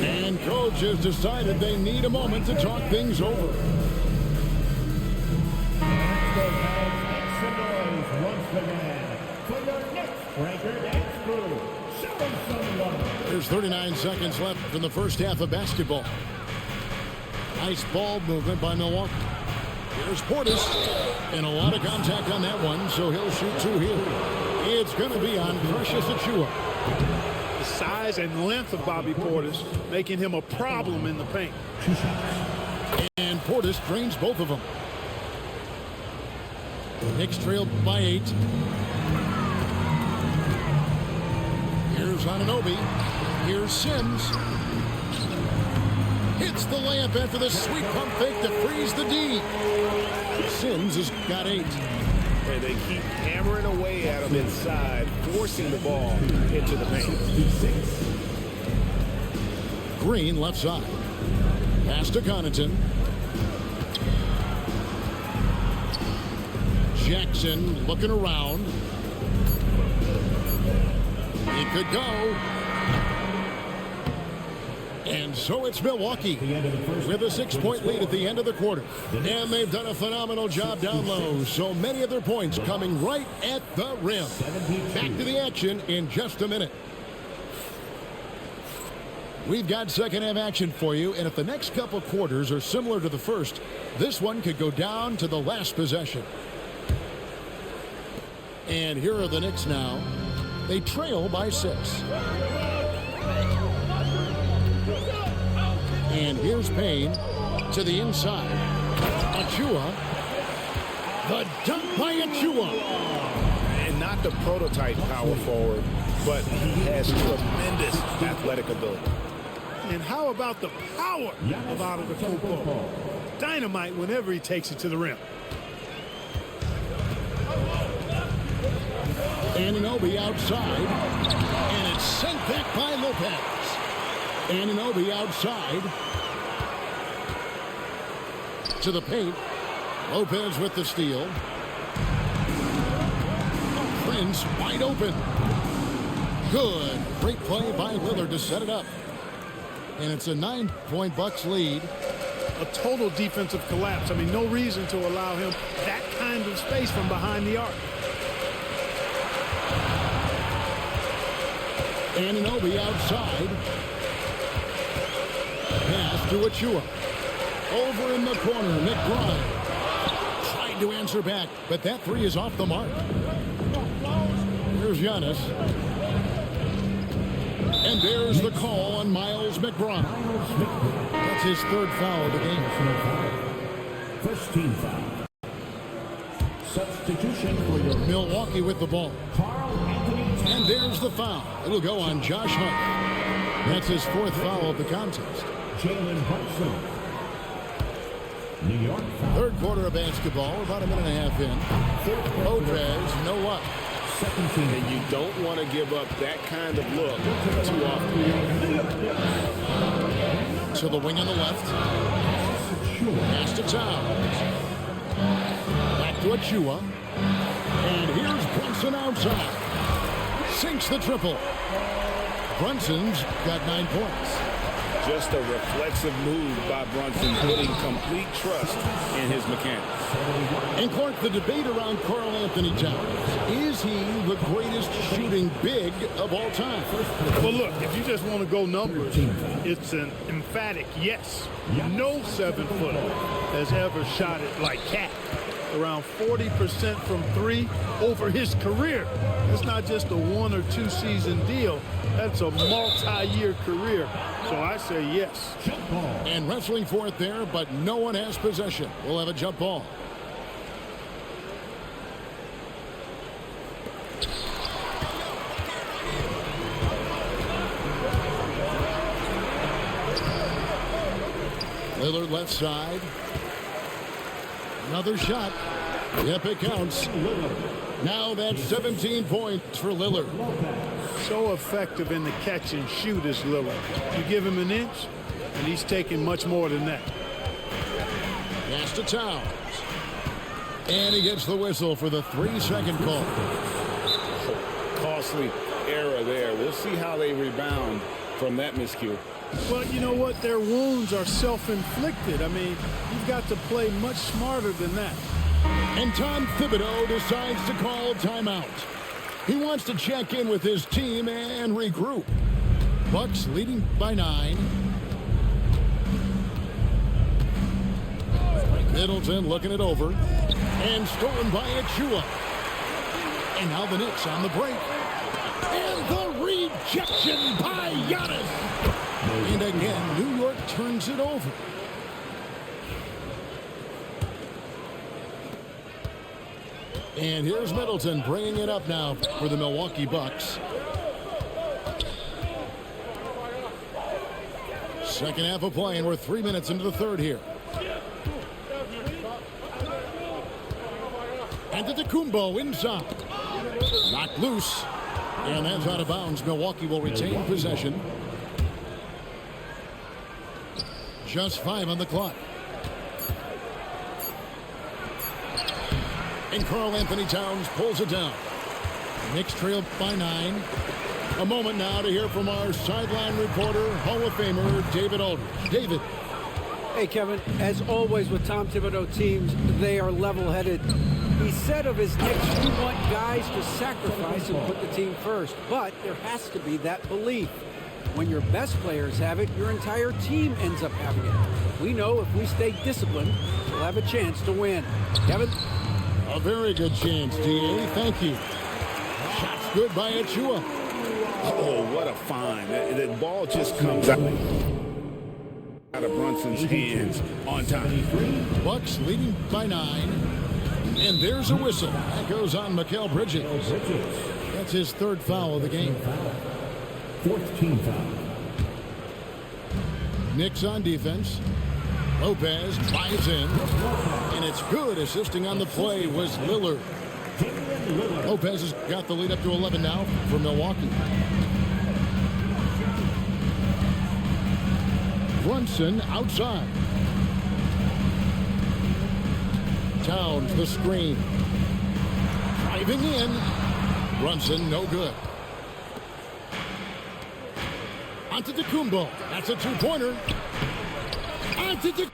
And coach has decided they need a moment to talk things over.
Let's go, guys. Make some noise once again for your next Ranker Dance Crew. Show them some love.
There's 39 seconds left in the first half of basketball. Nice ball movement by Milwaukee. Here's Portis. And a lot of contact on that one, so he'll shoot 2 here. It's going to be on Precious Achiuwa.
The size and length of Bobby Portis making him a problem in the paint.
And Portis drains both of them. Knicks trailed by 8. Here's Anunoby. Here's Sims. Hits the layup after the sweet pump fake to freeze the D. Sims has got 8.
And they keep hammering away at him inside, forcing the ball into the paint.
Green left side. Pass to Connaughton. Jackson looking around. It could go. And so it's Milwaukee with a 6-point lead at the end of the quarter. And they've done a phenomenal job down low. So many of their points coming right at the rim. Back to the action in just a minute. We've got second half action for you. And if the next couple quarters are similar to the first, this one could go down to the last possession. And here are the Knicks now. They trail by 6. And here's Payne to the inside. Achiuwa. The dunk by Achiuwa.
And not the prototype power forward, but he has tremendous athletic ability.
And how about the power of Antetokounmpo? Dynamite whenever he takes it to the rim.
Anunoby outside. And it's sent back by Lopez. Anunoby outside. To the paint. Lopez with the steal. Prince wide open. Good. Great play by Lillard to set it up. And it's a 9-point Bucks lead.
A total defensive collapse. I mean, no reason to allow him that kind of space from behind the arc.
Anunoby outside. Pass to Achiuwa. Over in the corner, McBride. Tried to answer back, but that 3 is off the mark. Here's Giannis. And there's the call on Miles McBride. That's his 3rd foul of the game.
First team foul. Substitution for your
Milwaukee with the ball.
Carl Anthony Towns.
And there's the foul. It'll go on Josh Hart. That's his fourth foul of the contest.
Jalen Brunson. New York foul.
Third quarter of basketball, about a minute and a half in. Lopez, no luck.
And you don't want to give up that kind of look too often.
To the wing on the left. Pass to Towns. Back to Achua. And here's Brunson outside. Sinks the triple. Brunson's got 9 points.
Just a reflexive move by Brunson, putting complete trust in his mechanics.
And Clark, the debate around Karl Anthony Towns. Is he the greatest shooting big of all time?
Well, look, if you just want to go numbers, it's an emphatic yes. No 7-footer has ever shot it like Cat. Around 40% from three over his career. It's not just a 1 or 2 season deal. That's a multi-year career. So I say yes.
And wrestling for it there, but no one has possession. We'll have a jump ball. Lillard left side. Another shot. Yep, it counts. Now that's 17 points for Lillard.
So effective in the catch and shoot is Lillard. You give him an inch, and he's taking much more than that.
Pass to Towns. And he gets the whistle for the 3-second call.
Costly error there. We'll see how they rebound from that miscue.
Well, you know what? Their wounds are self-inflicted. I mean, you've got to play much smarter than that.
And Tom Thibodeau decides to call timeout. He wants to check in with his team and regroup. Bucks leading by 9. Middleton looking it over. And stolen by Achua. And now the Knicks on the break. And the rejection by Giannis. And again, New York turns it over. And here's Middleton bringing it up now for the Milwaukee Bucks. Second half of play, and we're 3 minutes into the third here. And Antetokounmpo inside. Knocked loose. And that's out of bounds. Milwaukee will retain possession. Just 5 on the clock. And Karl Anthony Towns pulls it down. Knicks trail by 9. A moment now to hear from our sideline reporter, Hall of Famer David Aldridge. David.
Hey, Kevin, as always with Tom Thibodeau teams, they are level-headed. He said of his Knicks, "You want guys to sacrifice and put the team first." But there has to be that belief. When your best players have it, your entire team ends up having it. We know if we stay disciplined, we'll have a chance to win. Kevin?
A very good chance, D.A. Thank you. Shots good by Achua.
Oh, what a find. That ball just comes out of Brunson's hands on time.
Bucks leading by 9. And there's a whistle. That goes on Mikal Bridges. That's his third foul of the game.
Fourth team foul.
Knicks on defense. Lopez drives in. And it's good. Assisting on the play was Lillard. Lopez has got the lead up to 11 now for Milwaukee. Brunson outside. Towns the screen. Driving in. Brunson no good. Antetokounmpo. That's a 2-pointer. Antetokounmpo.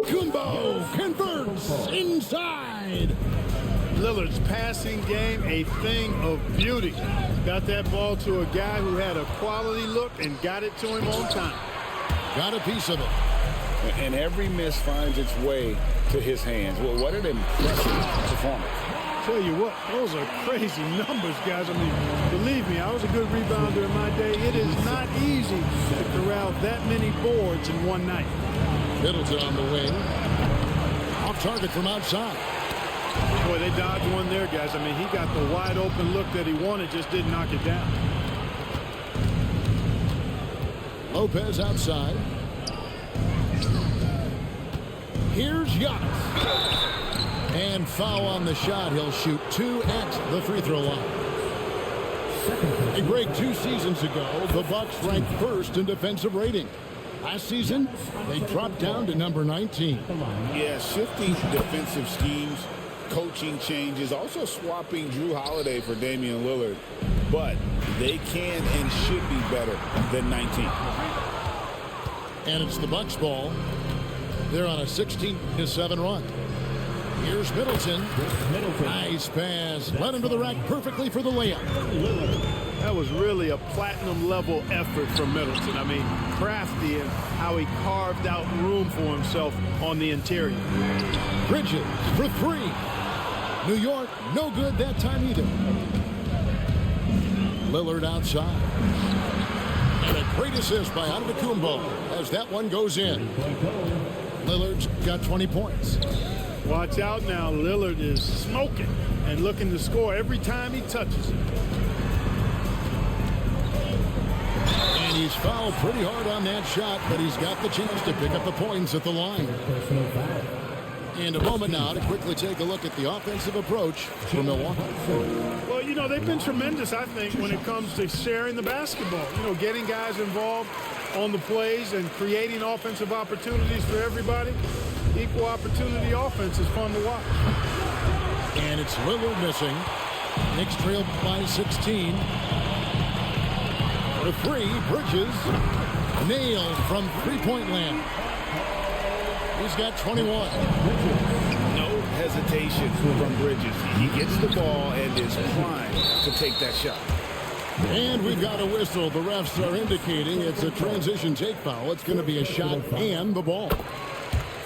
Kumbo converts inside.
Lillard's passing game, a thing of beauty. Got that ball to a guy who had a quality look and got it to him on time.
Got a piece of it.
And every miss finds its way to his hands. Well, what an impressive performance.
Tell you what, those are crazy numbers, guys. I mean, believe me, I was a good rebounder in my day. It is not easy to corral that many boards in one night.
Middleton on the wing. Off target from outside.
Boy, they dodged one there, guys. I mean, he got the wide open look that he wanted, just didn't knock it down.
Lopez outside. Here's Giannis. And foul on the shot. He'll shoot 2 at the free throw line. A break 2 seasons ago, the Bucks ranked first in defensive rating. Last season, they dropped down to number 19.
Yeah, shifting defensive schemes, coaching changes, also swapping Drew Holiday for Damian Lillard. But they can and should be better than 19.
And it's the Bucks ball. They're on a 16-7 run. Here's Middleton. Nice pass. Led him to the rack perfectly for the layup.
That was really a platinum level effort from Middleton. I mean, crafty in how he carved out room for himself on the interior.
Bridges for 3. New York, no good that time either. Lillard outside. And a great assist by Antetokounmpo as that one goes in. Lillard's got 20 points.
Watch out now. Lillard is smoking and looking to score every time he touches it.
And he's fouled pretty hard on that shot, but he's got the chance to pick up the points at the line. And a moment now to quickly take a look at the offensive approach for Milwaukee.
Well, you know, they've been tremendous, I think, when it comes to sharing the basketball. You know, getting guys involved on the plays and creating offensive opportunities for everybody. Equal opportunity offense is fun to watch.
And it's Lillard missing. Knicks trail by 16. The 3, Bridges. Nailed from three-point land. He's got 21.
No hesitation from Bridges. He gets the ball and is primed to take that shot.
And we've got a whistle. The refs are indicating it's a transition take foul. It's going to be a shot and the ball.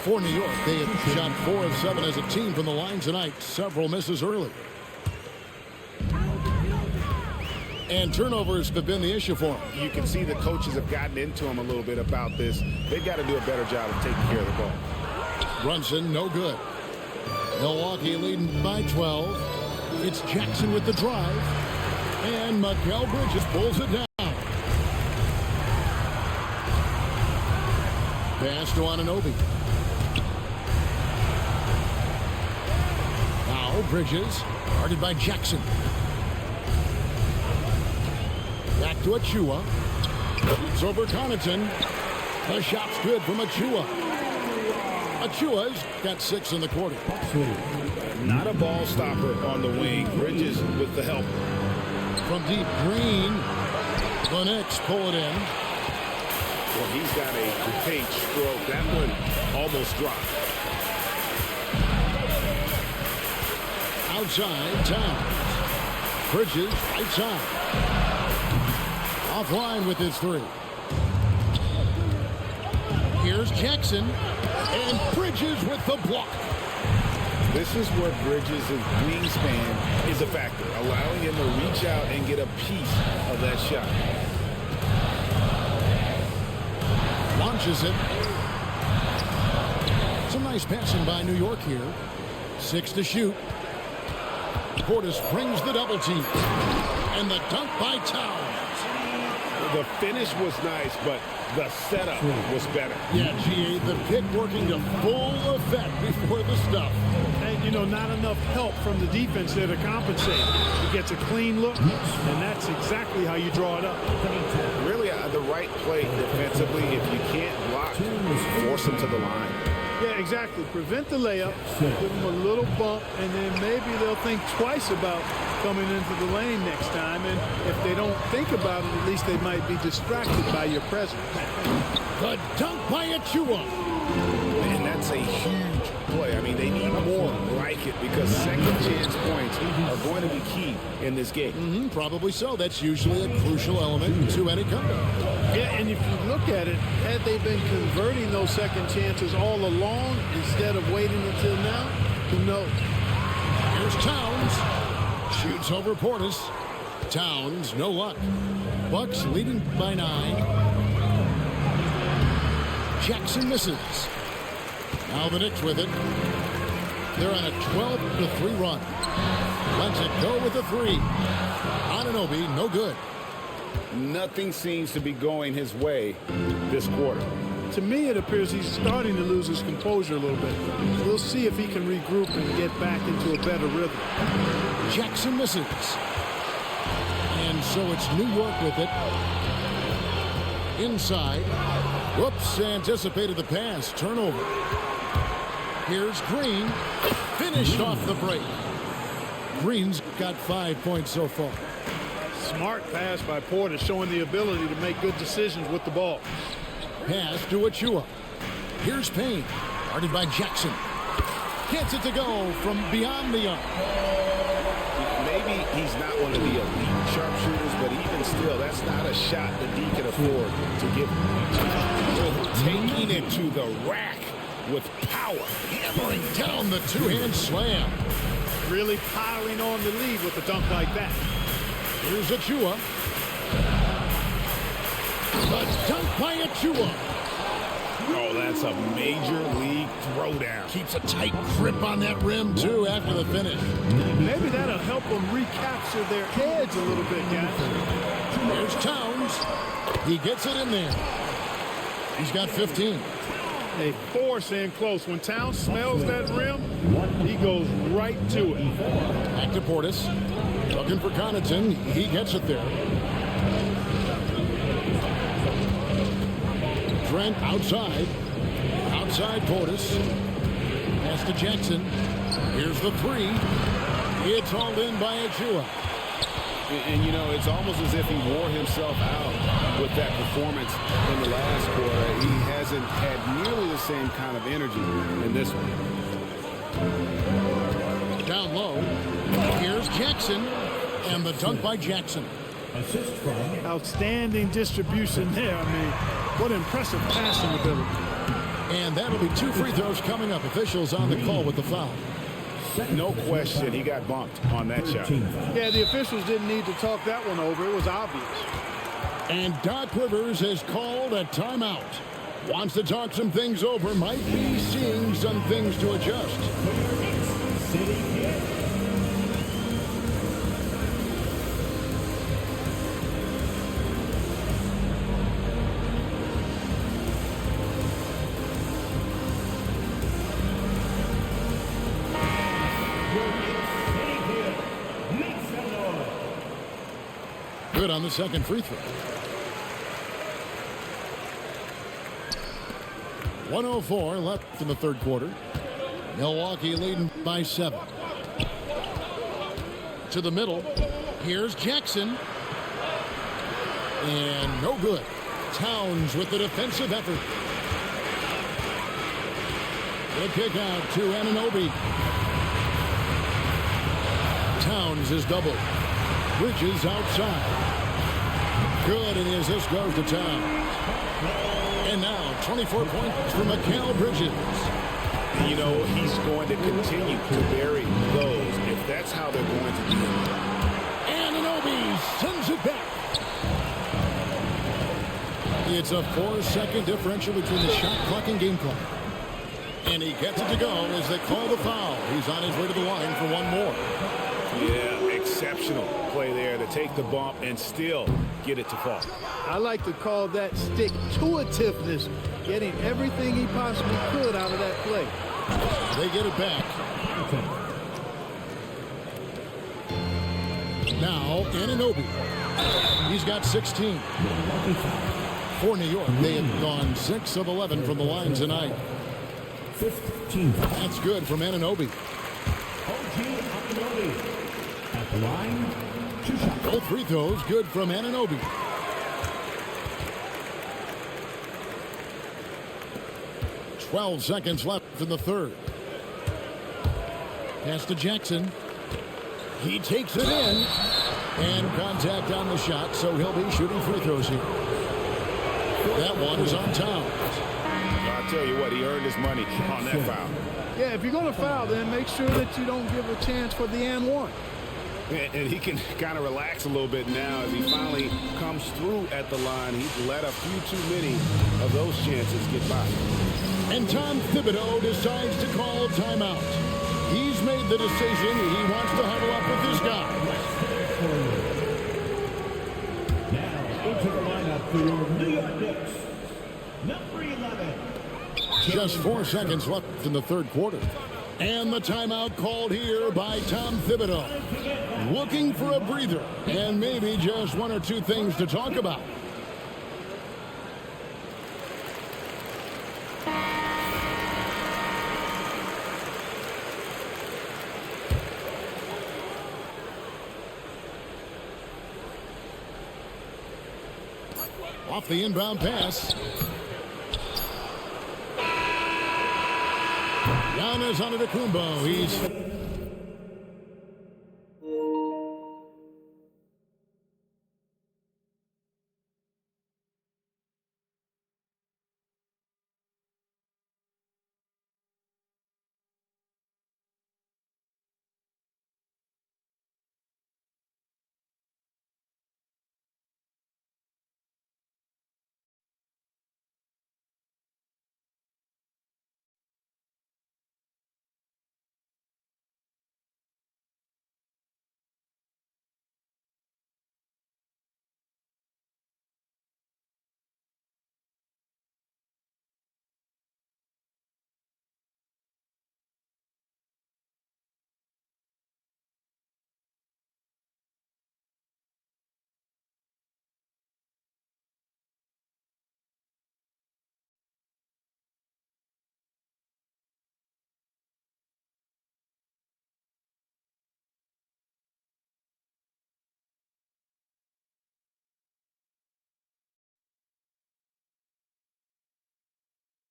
For New York, they had shot 4 of 7 as a team from the line tonight. Several misses early. And turnovers have been the issue for them.
You can see the coaches have gotten into him a little bit about this. They've got to do a better job of taking care of the ball.
Brunson, no good. Milwaukee leading by 12. It's Jackson with the drive. And Mikal Bridges pulls it down. Pass to Anunoby. Now Bridges, guarded by Jackson. Back to Achua. It's over Connaughton. The shot's good from Achua. Achua's got 6 in the quarter.
Not a ball stopper on the wing. Bridges with the help.
From deep, Green. The Knicks pull it in.
Well, he's got a paint stroke. That one almost dropped.
Outside, Towns. Bridges, right side. Offline with his 3. Here's Jackson. And Bridges with the block.
This is where Bridges' wingspan is a factor, allowing him to reach out and get a piece of that shot.
Launches it. Some nice passing by New York here. 6 to shoot. Portis brings the double team. And the dunk by Towns.
The finish was nice, but the setup was better.
Yeah, GA, the pick working to full effect before the stuff.
And, you know, not enough help from the defense there to compensate. He gets a clean look, and that's exactly how you draw it up.
Really, the right play defensively. If you can't block, force him to the line.
Yeah, exactly. Prevent the layup, give them a little bump, and then maybe they'll think twice about coming into the lane next time. And if they don't think about it, at least they might be distracted by your presence.
The dunk by Achua.
And that's a huge play. I mean, they need more like it because second chance points are going to be key in this game.
Probably so. That's usually a crucial element to any comeback.
Yeah, and if you look at it, had they been converting those second chances all along instead of waiting until now, who knows?
Here's Towns. Shoots over Portis. Towns, no luck. Bucks leading by 9. Jackson misses. Now the Knicks with it. They're on a 12-3 run. Lets it go with a 3. Anunoby, no good.
Nothing seems to be going his way this quarter.
To me, it appears he's starting to lose his composure a little bit. We'll see if he can regroup and get back into a better rhythm.
Jackson misses. And so it's New York with it. Inside. Whoops, anticipated the pass. Turnover. Here's Green. Finished off the break. Green's got 5 points so far.
Smart pass by Porter, showing the ability to make good decisions with the ball.
Pass to Achua. Here's Payne. Guarded by Jackson. Gets it to go from beyond the arc.
Maybe he's not one of the elite sharpshooters, but even still, that's not a shot that he can afford to give. Taking it to the rack with power.
Hammering down the two-hand slam.
Really piling on the lead with a dunk like that.
Here's Achua. The dunk by Achua.
Oh, that's a major league throwdown.
Keeps a tight grip on that rim, too, after the finish.
Maybe that'll help them recapture their edge a little bit, guys.
Here's Towns. He gets it in there. He's got 15.
They force in close. When Towns smells that rim, he goes right to it.
Back to Portis. Looking for Connaughton. He gets it there. Trent outside. Outside Portis. Pass to Jackson. Here's the 3. It's hauled in by Achua.
And, you know, it's almost as if he wore himself out with that performance in the last quarter. He hasn't had nearly the same kind of energy in this one.
Down low. Here's Jackson. And the dunk by Jackson.
Outstanding distribution there. I mean, what impressive passing ability.
And that'll be 2 free throws coming up. Officials on the call with the foul.
No question, he got bumped on that shot.
Yeah, the officials didn't need to talk that one over. It was obvious.
And Doc Rivers has called a timeout. Wants to talk some things over. Might be seeing some things to adjust. Good on the second free throw. 1:04 left in the third quarter. Milwaukee leading by 7. To the middle. Here's Jackson. And no good. Towns with the defensive effort. The kick out to Anunoby. Towns is doubled. Bridges outside. Good, and his assist goes to Towns. And now 24 points for Mikal Bridges.
You know, he's going to continue to bury those if that's how they're going to do it.
Anunoby sends it back. It's a 4-second differential between the shot clock and game clock. And he gets it to go as they call the foul. He's on his way to the line for one more.
Yeah, exceptional play there to take the bump and still get it to fall.
I like to call that stick-to-itiveness, getting everything he possibly could out of that play.
They get it back. Now, Anunoby. He's got 16. For New York, they have gone 6 of 11 from the line tonight.
15.
That's good from Anunoby.
At the line, 2 shots.
Both free throws good from Anunoby. "12 seconds left in the third. Pass to Jackson. He takes it in. And contact on the shot, so he'll be shooting free throws here. That one is on Towns.
I'll tell you what, he earned his money on that foul.
Yeah, if you're going to foul, then make sure that you don't give a chance for the and one.
And he can kind of relax a little bit now as he finally comes through at the line. He's let a few too many of those chances get by.
And Tom Thibodeau decides to call timeout. He's made the decision. He wants to huddle up with his guys.
Now into the lineup for your New York Knicks, number 11.
Just 4 seconds left in the third quarter. And the timeout called here by Tom Thibodeau. Looking for a breather and maybe just one or two things to talk about. Off the inbound pass. Giannis Antetokounmpo. He's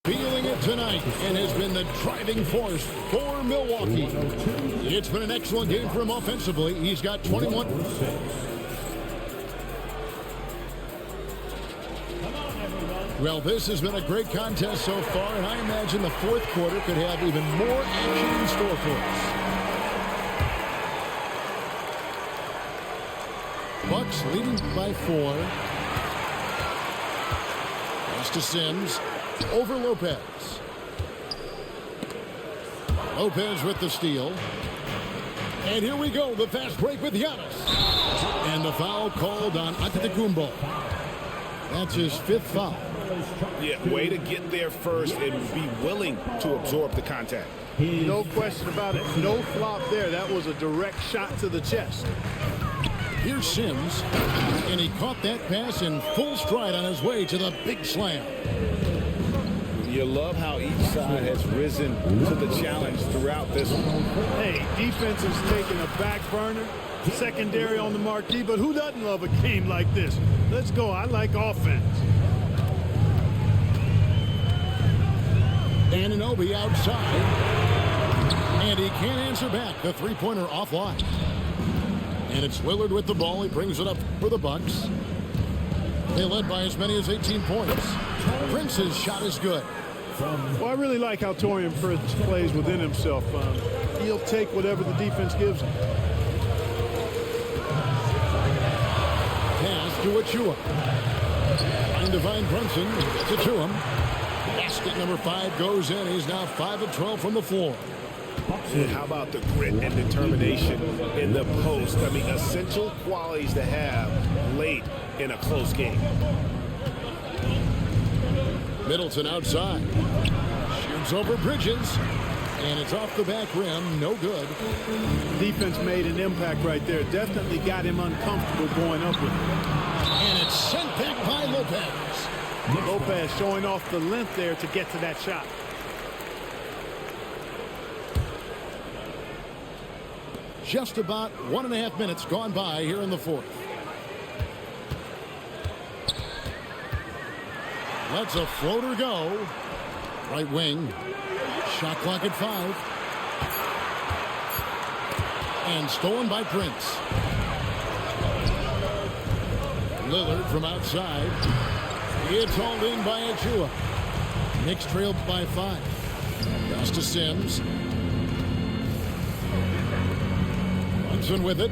feeling it tonight and has been the driving force for Milwaukee. It's been an excellent game for him offensively. He's got 21. Well, this has been a great contest so far, and I imagine the fourth quarter could have even more action in store for us. Bucks leading by 4. Pass to Sims. Over Lopez. Lopez with the steal. And here we go, the fast break with Giannis. And the foul called on Antetokounmpo. That's his 5th foul.
Yeah, way to get there first and be willing to absorb the contact.
No question about it. No flop there. That was a direct shot to the chest.
Here's Sims. And he caught that pass in full stride on his way to the big slam.
You love how each side has risen to the challenge throughout this one.
Hey, defense is taking a back burner, secondary on the marquee, but who doesn't love a game like this? Let's go. I like offense.
Anunoby outside. And he can't answer back. The three-pointer offline. And it's Lillard with the ball. He brings it up for the Bucks. They led by as many as 18 points. Prince's shot is good.
Well, I really like how Taurean Prince plays within himself. He'll take whatever the defense gives him.
Pass to Achua. Find Divine Brunson. Gets it to him. Basket number 5 goes in. He's now 5 of 12 from the floor.
How about the grit and determination in the post? I mean, essential qualities to have late in a close game.
Middleton outside. Shoots over Bridges. And it's off the back rim. No good.
Defense made an impact right there. Definitely got him uncomfortable going up with it.
And it's sent back by Lopez.
Lopez showing off the length there to get to that shot.
Just about 1.5 minutes gone by here in the fourth. Lets a floater go. Right wing. Shot clock at 5. And stolen by Prince. Lillard from outside. It's hauled in by Achua. Knicks trailed by 5. Pass to Sims. Brunson with it.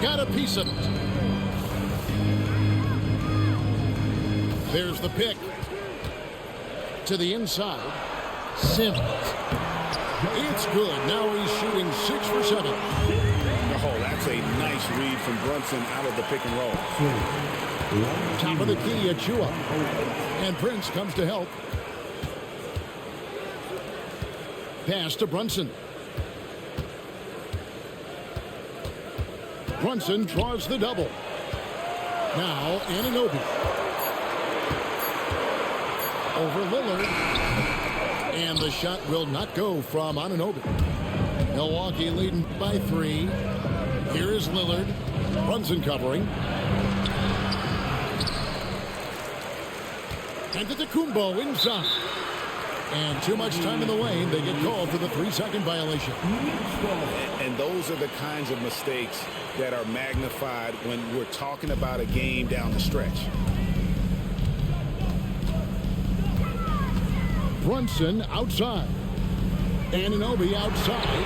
Got a piece of it. There's the pick. To the inside. Sims. It's good. Now he's shooting 6 for 7.
Oh, that's a nice read from Brunson out of the pick and roll.
Top of the key, Achua. And Prince comes to help. Pass to Brunson. Brunson draws the double. Now Anunoby. Over Lillard. And the shot will not go from Anunoby. Milwaukee leading by 3. Here is Lillard. Brunson covering. And Antetokounmpo inside. And too much time in the lane. They get called for the 3-second violation.
And those are the kinds of mistakes that are magnified when we're talking about a game down the stretch.
Brunson outside. Anunoby outside.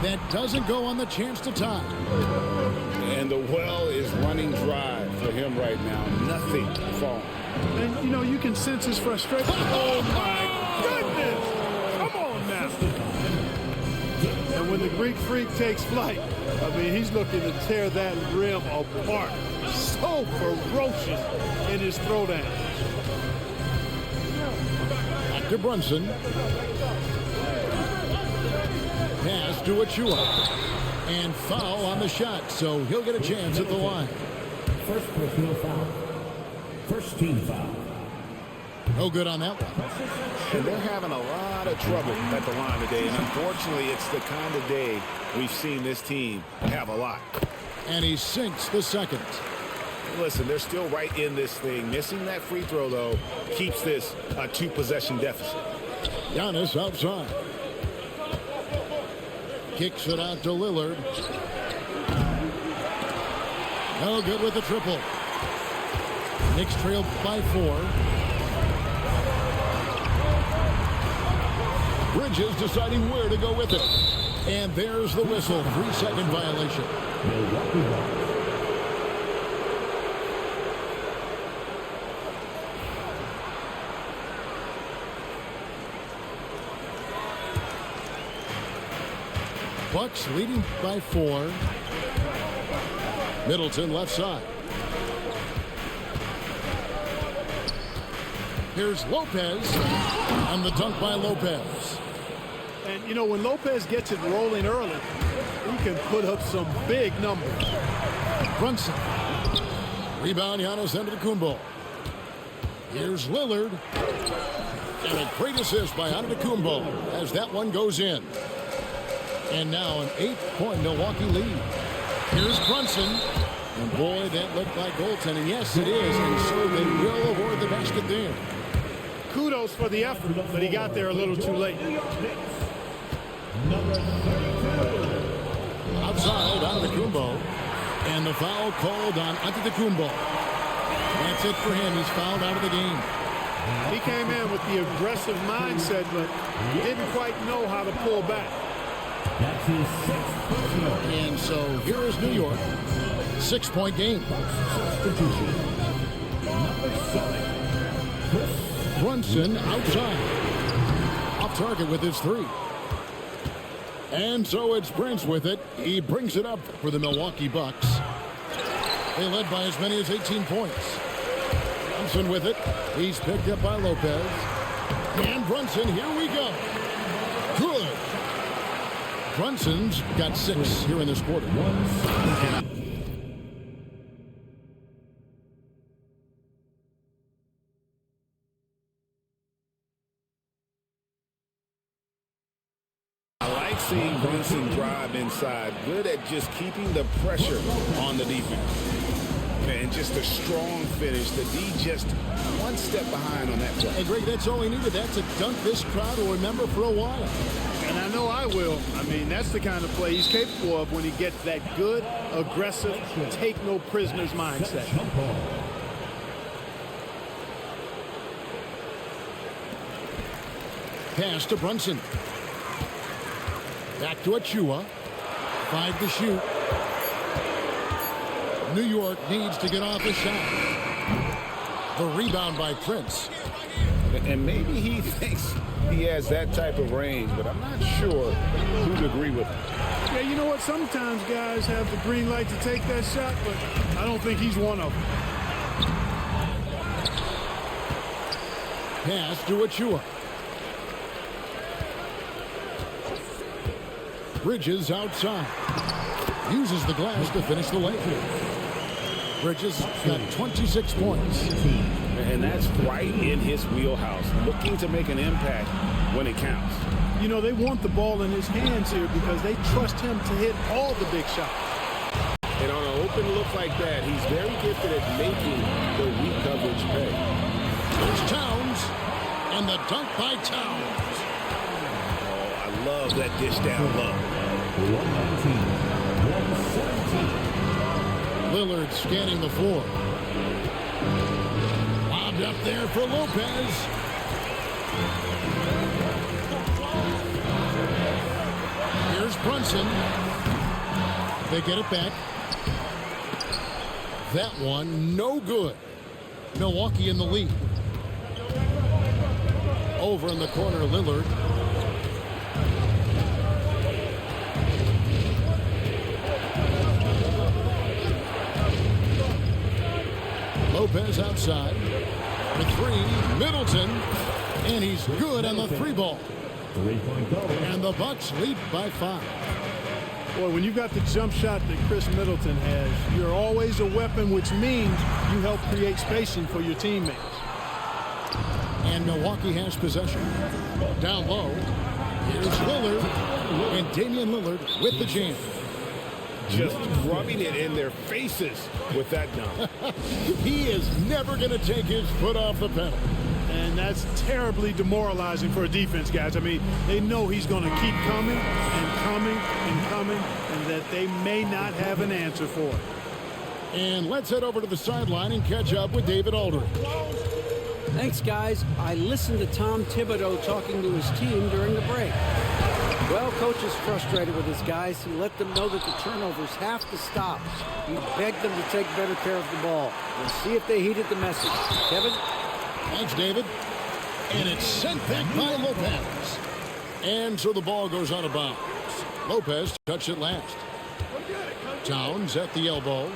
That doesn't go on the chance to tie.
And the well is running dry for him right now. Nothing falling.
And, you know, you can sense his frustration. Oh, my goodness. Come on now. And when the Greek Freak takes flight, I mean, he's looking to tear that rim apart. So ferocious in his throwdown.
Back to Brunson. Pass to Achua. And foul on the shot, so he'll get a chance at the line.
First personal foul. First team foul.
No good on that one.
And they're having a lot of trouble at the line today. And unfortunately, it's the kind of day we've seen this team have a lot.
And he sinks the second.
Listen, they're still right in this thing. Missing that free throw, though, keeps this a 2-possession deficit.
Giannis outside. Kicks it out to Lillard. No good with the triple. Knicks trail by 4. Bridges deciding where to go with it. And there's the whistle. 3-second violation. Bucks leading by 4. Middleton left side. Here's Lopez. And the dunk by Lopez.
And, you know, when Lopez gets it rolling early, he can put up some big numbers.
Brunson. Rebound, Giannis Antetokounmpo. Here's Lillard. And a great assist by Antetokounmpo as that one goes in. And now an 8-point Milwaukee lead. Here's Brunson. And boy, that looked like goaltending. Yes, it is. And so they will award the basket there.
Kudos for the effort, but he got there a little too late.
Number 32.
Outside, Antetokounmpo. And the foul called on Antetokounmpo. That's it for him. He's fouled out of the game.
He came in with the aggressive mindset, but didn't quite know how to pull back.
That's his 6th personal.
And so here is New York. 6-point game.
Substitution. Number 7. Chris
Brunson outside. Off target with his 3. And so it's Prince with it. He brings it up for the Milwaukee Bucks. They led by as many as 18 points. Brunson with it. He's picked up by Lopez. And Brunson, here we go. Good. Brunson's got 6 here in this quarter.
I like seeing Brunson drive inside. Good at just keeping the pressure on the defense. And just a strong finish. The D just one step behind on that play.
Hey, Greg, that's all he needed. That's a dunk this crowd will remember for a while.
And I know I will. I mean, that's the kind of play he's capable of when he gets that good, aggressive, take no prisoners mindset.
Pass to Brunson. Back to Achua. 5 to shoot. New York needs to get off a shot. The rebound by Prince.
And maybe he thinks he has that type of range, but I'm not sure who'd agree with him.
Yeah, you know what? Sometimes guys have the green light to take that shot, but I don't think he's one of them.
Pass to Achua. Bridges outside. Uses the glass to finish the layup. Bridges got 26 points.
And that's right in his wheelhouse, looking to make an impact when it counts.
You know, they want the ball in his hands here because they trust him to hit all the big shots.
And on an open look like that, he's very gifted at making the weak coverage pay.
There's Towns, and the dunk by Towns.
Oh, I love that dish down low.
119, 117.
Lillard scanning the floor. Lobbed up there for Lopez. Here's Brunson. They get it back. That one, no good. Milwaukee in the lead. Over in the corner, Lillard. Lopez outside. The 3, Middleton. And he's good on the 3 ball.
3-point goal.
And the Bucks lead by 5.
Boy, when you've got the jump shot that Chris Middleton has, you're always a weapon, which means you help create spacing for your teammates.
And Milwaukee has possession. Down low. Here's Lillard. And Damian Lillard with the jam.
Just rubbing it in their faces with that dunk.
He is never going to take his foot off the pedal.
And that's terribly demoralizing for a defense, guys. I mean, they know he's going to keep coming and coming and coming, and that they may not have an answer for it.
And let's head over to the sideline and catch up with David Aldridge.
Thanks, guys. I listened to Tom Thibodeau talking to his team during the break. Well, coach is frustrated with his guys. He let them know that the turnovers have to stop. He begged them to take better care of the ball. We'll see if they heeded the message. Kevin?
Thanks, David. And it's sent back by Lopez. And so the ball goes out of bounds. Lopez touched it last. Towns at the elbow.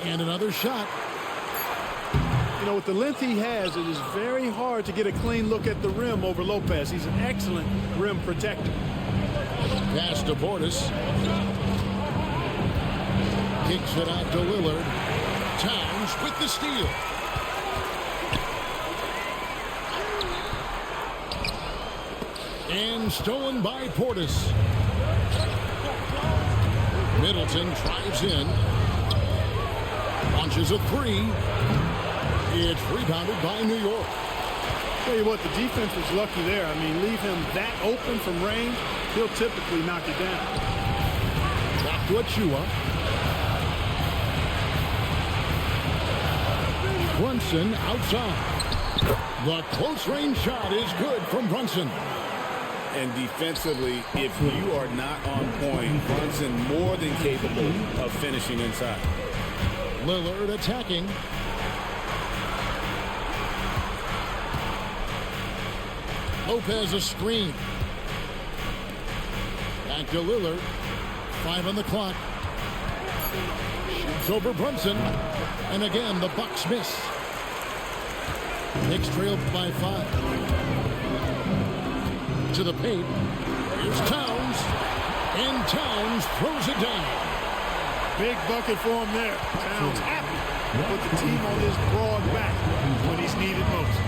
And another shot.
You know, with the length he has, it is very hard to get a clean look at the rim over Lopez. He's an excellent rim protector.
Pass to Portis. Kicks it out to Lillard. Towns with the steal. And stolen by Portis. Middleton drives in. Launches a 3. It's rebounded by New York.
Tell you what, the defense was lucky there. I mean, leave him that open from range, he'll typically knock it down.
Back to Achua. Brunson outside. The close range shot is good from Brunson.
And defensively, if you are not on point, Brunson more than capable of finishing inside.
Lillard attacking. Lopez a screen. Back to Lillard. 5 on the clock. Shoots over Brunson. And again, the Bucks miss. Knicks trail by 5. To the paint. Here's Towns. And Towns throws it down.
Big bucket for him there. Towns happy to put the team on his broad back when he's needed most.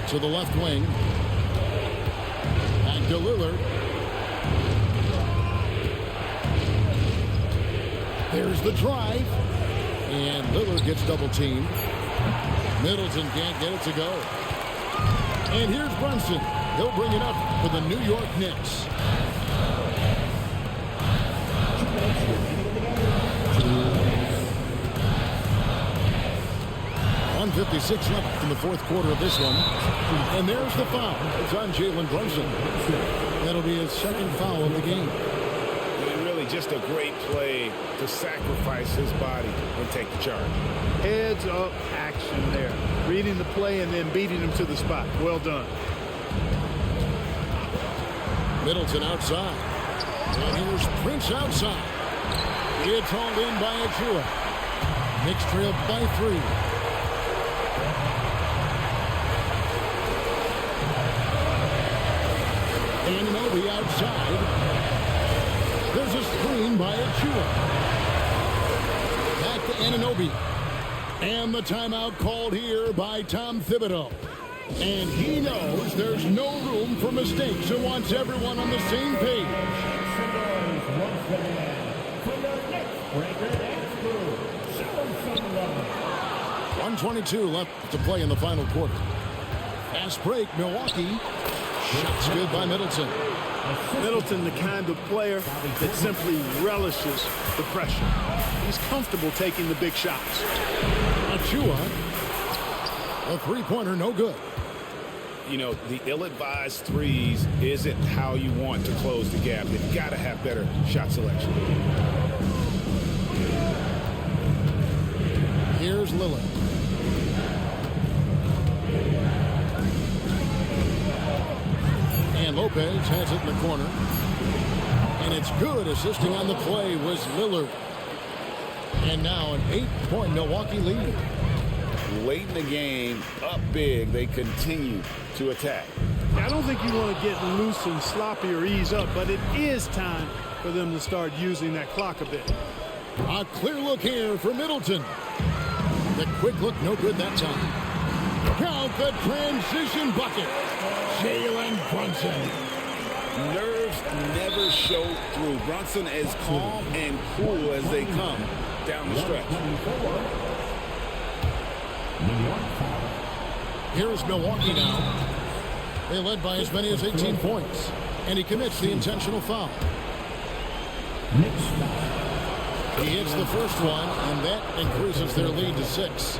To the left wing. Back to Lillard. There's the drive. And Lillard gets double teamed. Middleton can't get it to go. And here's Brunson. He'll bring it up for the New York Knicks. 1:55 2:56 left in the fourth quarter of this one. And there's the foul. It's on Jalen Brunson. That'll be his second foul of the game.
And really just a great play to sacrifice his body and take the charge.
Heads up action there. Reading the play and then beating him to the spot. Well done.
Middleton outside. And here's Prince outside. It's hauled in by Achua. Knicks trail by 3. Anunoby outside. There's a screen by Achua. Back to Anunoby. And the timeout called here by Tom Thibodeau. And he knows there's no room for mistakes and wants everyone on the same page.
Once again, for your next breaker dance crew, show 'em some love.
1:22 left to play in the final quarter. Fast break, Milwaukee. Shots good by Middleton.
Middleton, the kind of player that simply relishes the pressure. He's comfortable taking the big shots.
Achua. A three-pointer, no good.
You know, the ill-advised threes isn't how you want to close the gap. You've got to have better shot selection.
Here's Lillard. And Lopez has it in the corner. And it's good. Assisting on the play was Lillard. And now an 8-point Milwaukee lead.
Late in the game, up big, they continue to attack.
I don't think you want to get loose and sloppy or ease up, but it is time for them to start using that clock a bit.
A clear look here for Middleton. The quick look, no good that time. Count the transition bucket. Jalen Brunson.
Nerves never show through. Brunson as calm and cool as they come down the stretch.
Here's Milwaukee now. They led by as many as 18 points. And he commits the intentional foul. He hits the first one, and that increases their lead to 6.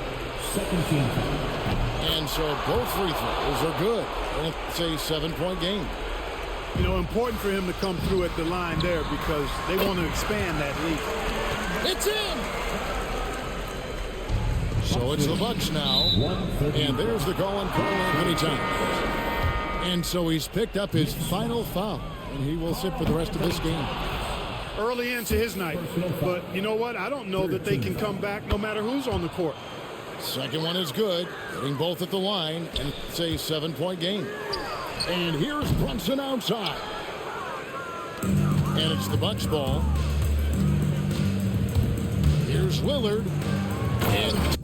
And so both free throws are good. And it's a 7-point game.
You know, important for him to come through at the line there because they want to expand that lead.
It's in! So it's the Bucks now. And there's the call on Karl Anthony Towns. And so he's picked up his final foul. And he will sit for the rest of this game.
Early into his night. But you know what? I don't know that they can come back no matter who's on the court.
Second one is good. Hitting both at the line. And it's a 7-point game. And here's Brunson outside. And it's the Bucks ball. Here's Lillard. And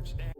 touchdown.